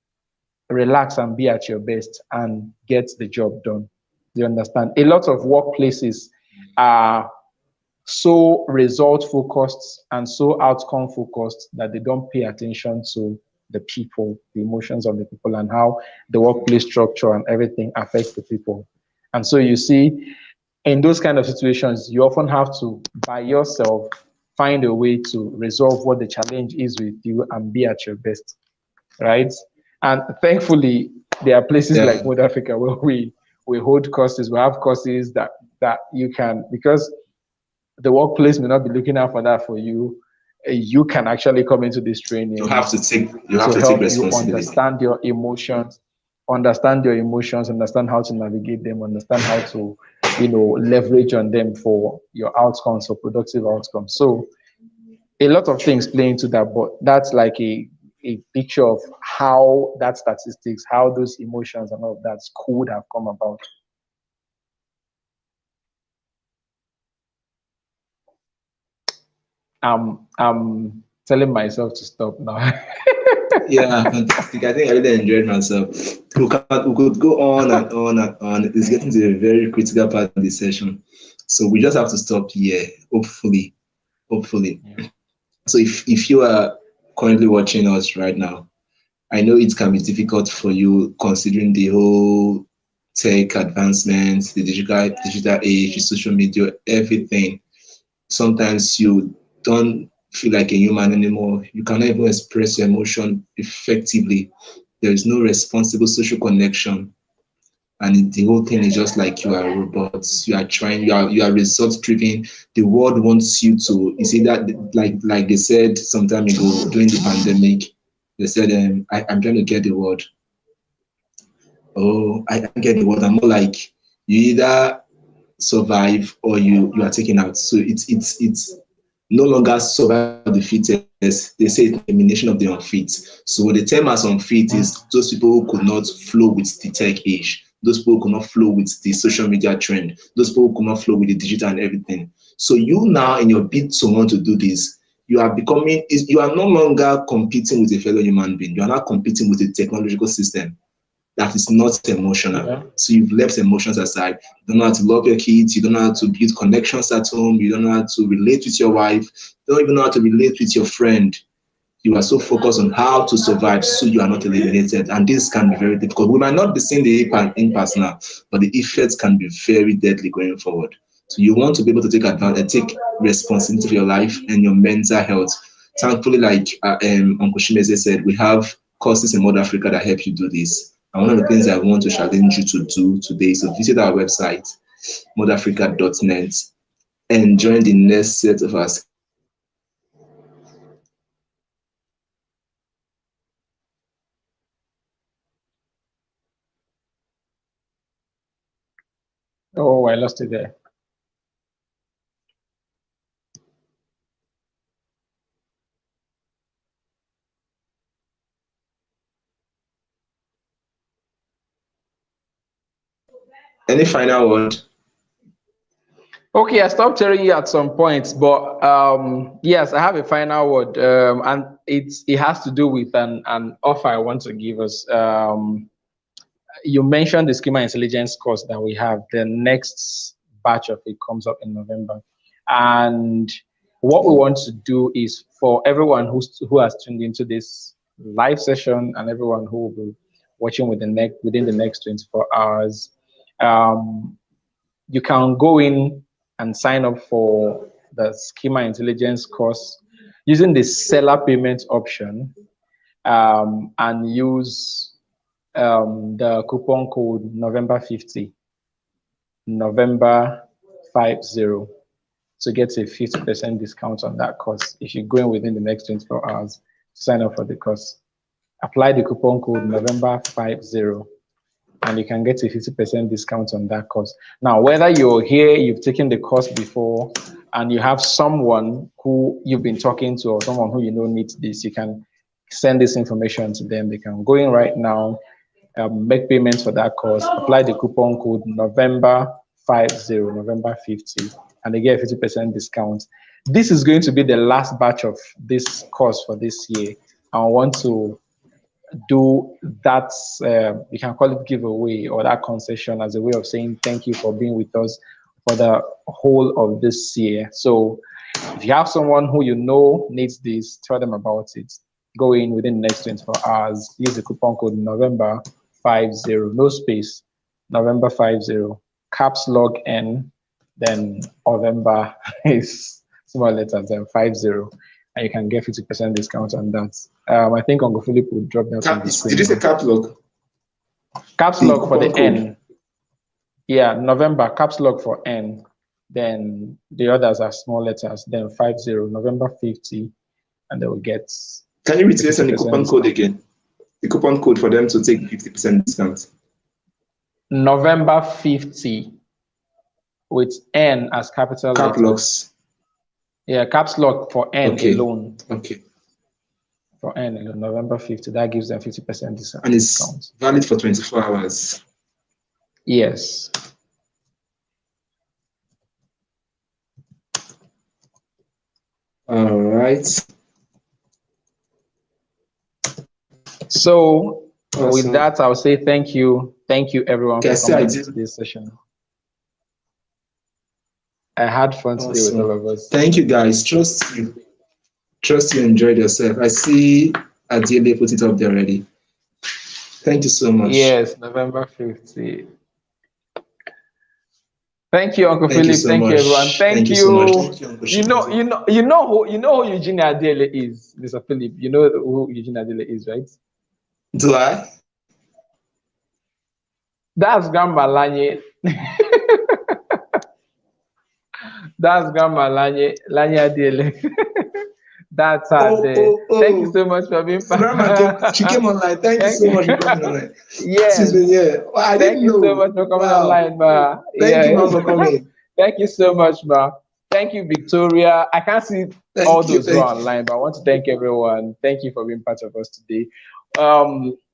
relax and be at your best and get the job done. Do you understand? A lot of workplaces are so result focused and so outcome focused that they don't pay attention to the people, the emotions of the people, and how the workplace structure and everything affects the people. And so you see, in those kind of situations, you often have to, by yourself, find a way to resolve what the challenge is with you and be at your best, right? And thankfully, there are places like Mode Africa where we hold courses. We have courses that you can, because the workplace may not be looking out for that for you. You can actually come into this training. You have to take responsibility. You understand your emotions, understand how to navigate them, understand how to, leverage on them for your outcomes, for productive outcomes. So a lot of things play into that, but that's like a picture of how that statistics, how those emotions and all of that could have come about. I'm telling myself to stop now. Yeah, fantastic. I think I really enjoyed myself. We could go on and on and on. It's getting to a very critical part of the session. So we just have to stop here, hopefully. Yeah. So if you are currently watching us right now, I know it can be difficult for you considering the whole tech advancements, the digital age, the social media, everything. Sometimes you don't feel like a human anymore. You cannot even express your emotion effectively. There is no responsible social connection. And the whole thing is just like you are robots. You are trying, you are result driven. The world wants you to, you see that, like they said some time ago during the pandemic, they said, I'm trying to get the word. Oh, I can't get the word. I'm more like, you either survive or you are taken out. So it's no longer survival of the fittest. They say it's elimination of the unfit. So the term as unfit is those people who could not flow with the tech age, those people who could not flow with the social media trend, those people who could not flow with the digital and everything. So you now, in your bid to want to do this, you are no longer competing with a fellow human being. You are not competing with a technological system that is not emotional. Yeah. So you've left emotions aside. You don't know how to love your kids. You don't know how to build connections at home. You don't know how to relate with your wife. You don't even know how to relate with your friend. You are so focused on how to survive so you are not eliminated. And this can be very difficult. We might not be seeing the impact now, but the effects can be very deadly going forward. So you want to be able to take advantage, take responsibility for your life and your mental health. Thankfully, like Uncle Chimezie said, we have courses in Mother Africa that help you do this. And one of the things I want to challenge you to do today is to visit our website, motherafrica.net, and join the next set of us. Oh, I lost it there. Any final word? Okay, I stopped hearing you at some points, but yes, I have a final word, and it has to do with an offer I want to give us. You mentioned the schema intelligence course that we have. The next batch of it comes up in November, and what we want to do is for everyone who has tuned into this live session and everyone who will be watching within the next 24 hours, you can go in and sign up for the schema intelligence course using the seller payment option, and use the coupon code November 50, November 50, to get a 50% discount on that course if you go in within the next 24 hours to sign up for the course. Apply the coupon code November 50, and you can get a 50% discount on that course. Now, whether you're here, you've taken the course before, and you have someone who you've been talking to or someone who you know needs this, you can send this information to them. They can go in right now, make payments for that course, apply the coupon code November 50, November 50, and they get a 50% discount. This is going to be the last batch of this course for this year. I want to do that, you can call it giveaway or that concession as a way of saying thank you for being with us for the whole of this year. So if you have someone who you know needs this, tell them about it. Go in within the next 24 hours, use the coupon code November 50, no space, November 50, caps log N, then November is small letters, then 50. And you can get 50% discount on that. I think Uncle Philip will drop that on the screen. Did you say caps lock? Caps lock for the N. Yeah, November, caps lock for N. Then the others are small letters, then 50, November 50, and they will get. Can you retrace on the coupon code again? The coupon code for them to take 50% discount. November 50 with N as capital Cap locks. Yeah, caps lock for N alone. Okay. For N alone, November 50, that gives them 50% discount. And it's valid for 24 hours. Yes. All right. So with that, I'll say thank you. Thank you everyone for coming to this session. I had fun today with all of us. Thank you guys. Trust you enjoyed yourself. I see Adele put it up there already. Thank you so much. Yes, November 50. Thank you, Uncle Philip. Thank you, everyone. Thank you. So much. Thank you, you know who Eugene Adele is, Mr. Philip. You know who Eugene Adele is, right? Do I? That's Grandma Lanye. That's Grandma Lanye Adele. That's her day. Thank you so much for being part. She came online. Thank you so much for coming online. Yes. Well, I didn't know. Thank you so much for coming online, ma. Thank you for coming. Thank you so much, Ma. Thank you, Victoria. I can't see all Thank you. those who are Thank you. online, but I want to thank everyone. Thank you for being part of us today.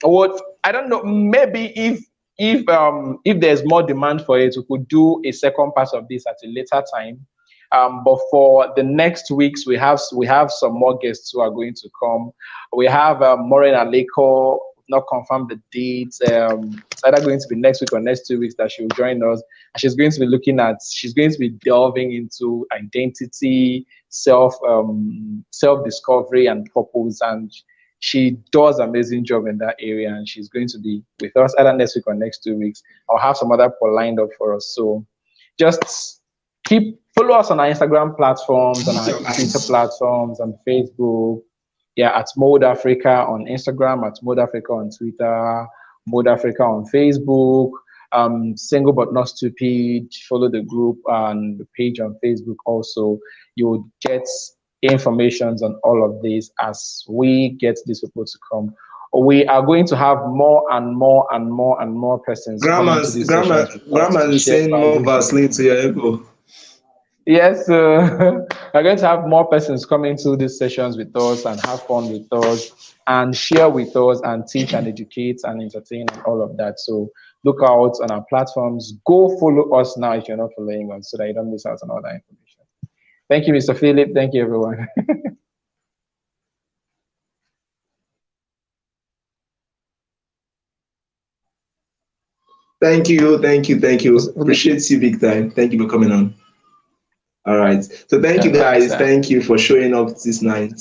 What I don't know, maybe if there's more demand for it, we could do a second part of this at a later time. But for the next weeks, we have some more guests who are going to come. We have Maureen Aleko, not confirmed the dates. It's either going to be next week or next 2 weeks that she will join us. And she's going to be delving into identity, self discovery, and purpose. And she does an amazing job in that area. And she's going to be with us either next week or next 2 weeks. I'll have some other people lined up for us. So just follow us on our Instagram platforms, on our Twitter platforms, on Facebook. Yeah, at Mode Africa on Instagram, at Mode Africa on Twitter, Mode Africa on Facebook. Single but not stupid. Follow the group and the page on Facebook. Also, you will get informations on all of this as we get these people to come. We are going to have more and more and more and more persons coming to these sessions with us Grandma to is share saying more valuable Vaseline to your ego. Yes, we're going to have more persons coming to these sessions with us and have fun with us and share with us and teach and educate and entertain and all of that. So look out on our platforms. Go follow us now if you're not following us so that you don't miss out on all that information. Thank you, Mr. Philip. Thank you, everyone. Thank you. Appreciate you big time. Thank you for coming on. All right. So thank you guys. Thank you for showing up this night.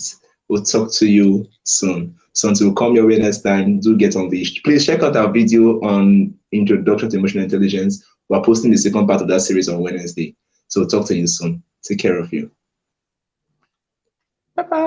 We'll talk to you soon. So until we come your way next time, do get unleashed. Please check out our video on Introduction to Emotional Intelligence. We're posting the second part of that series on Wednesday. So talk to you soon. Take care of you. Bye-bye.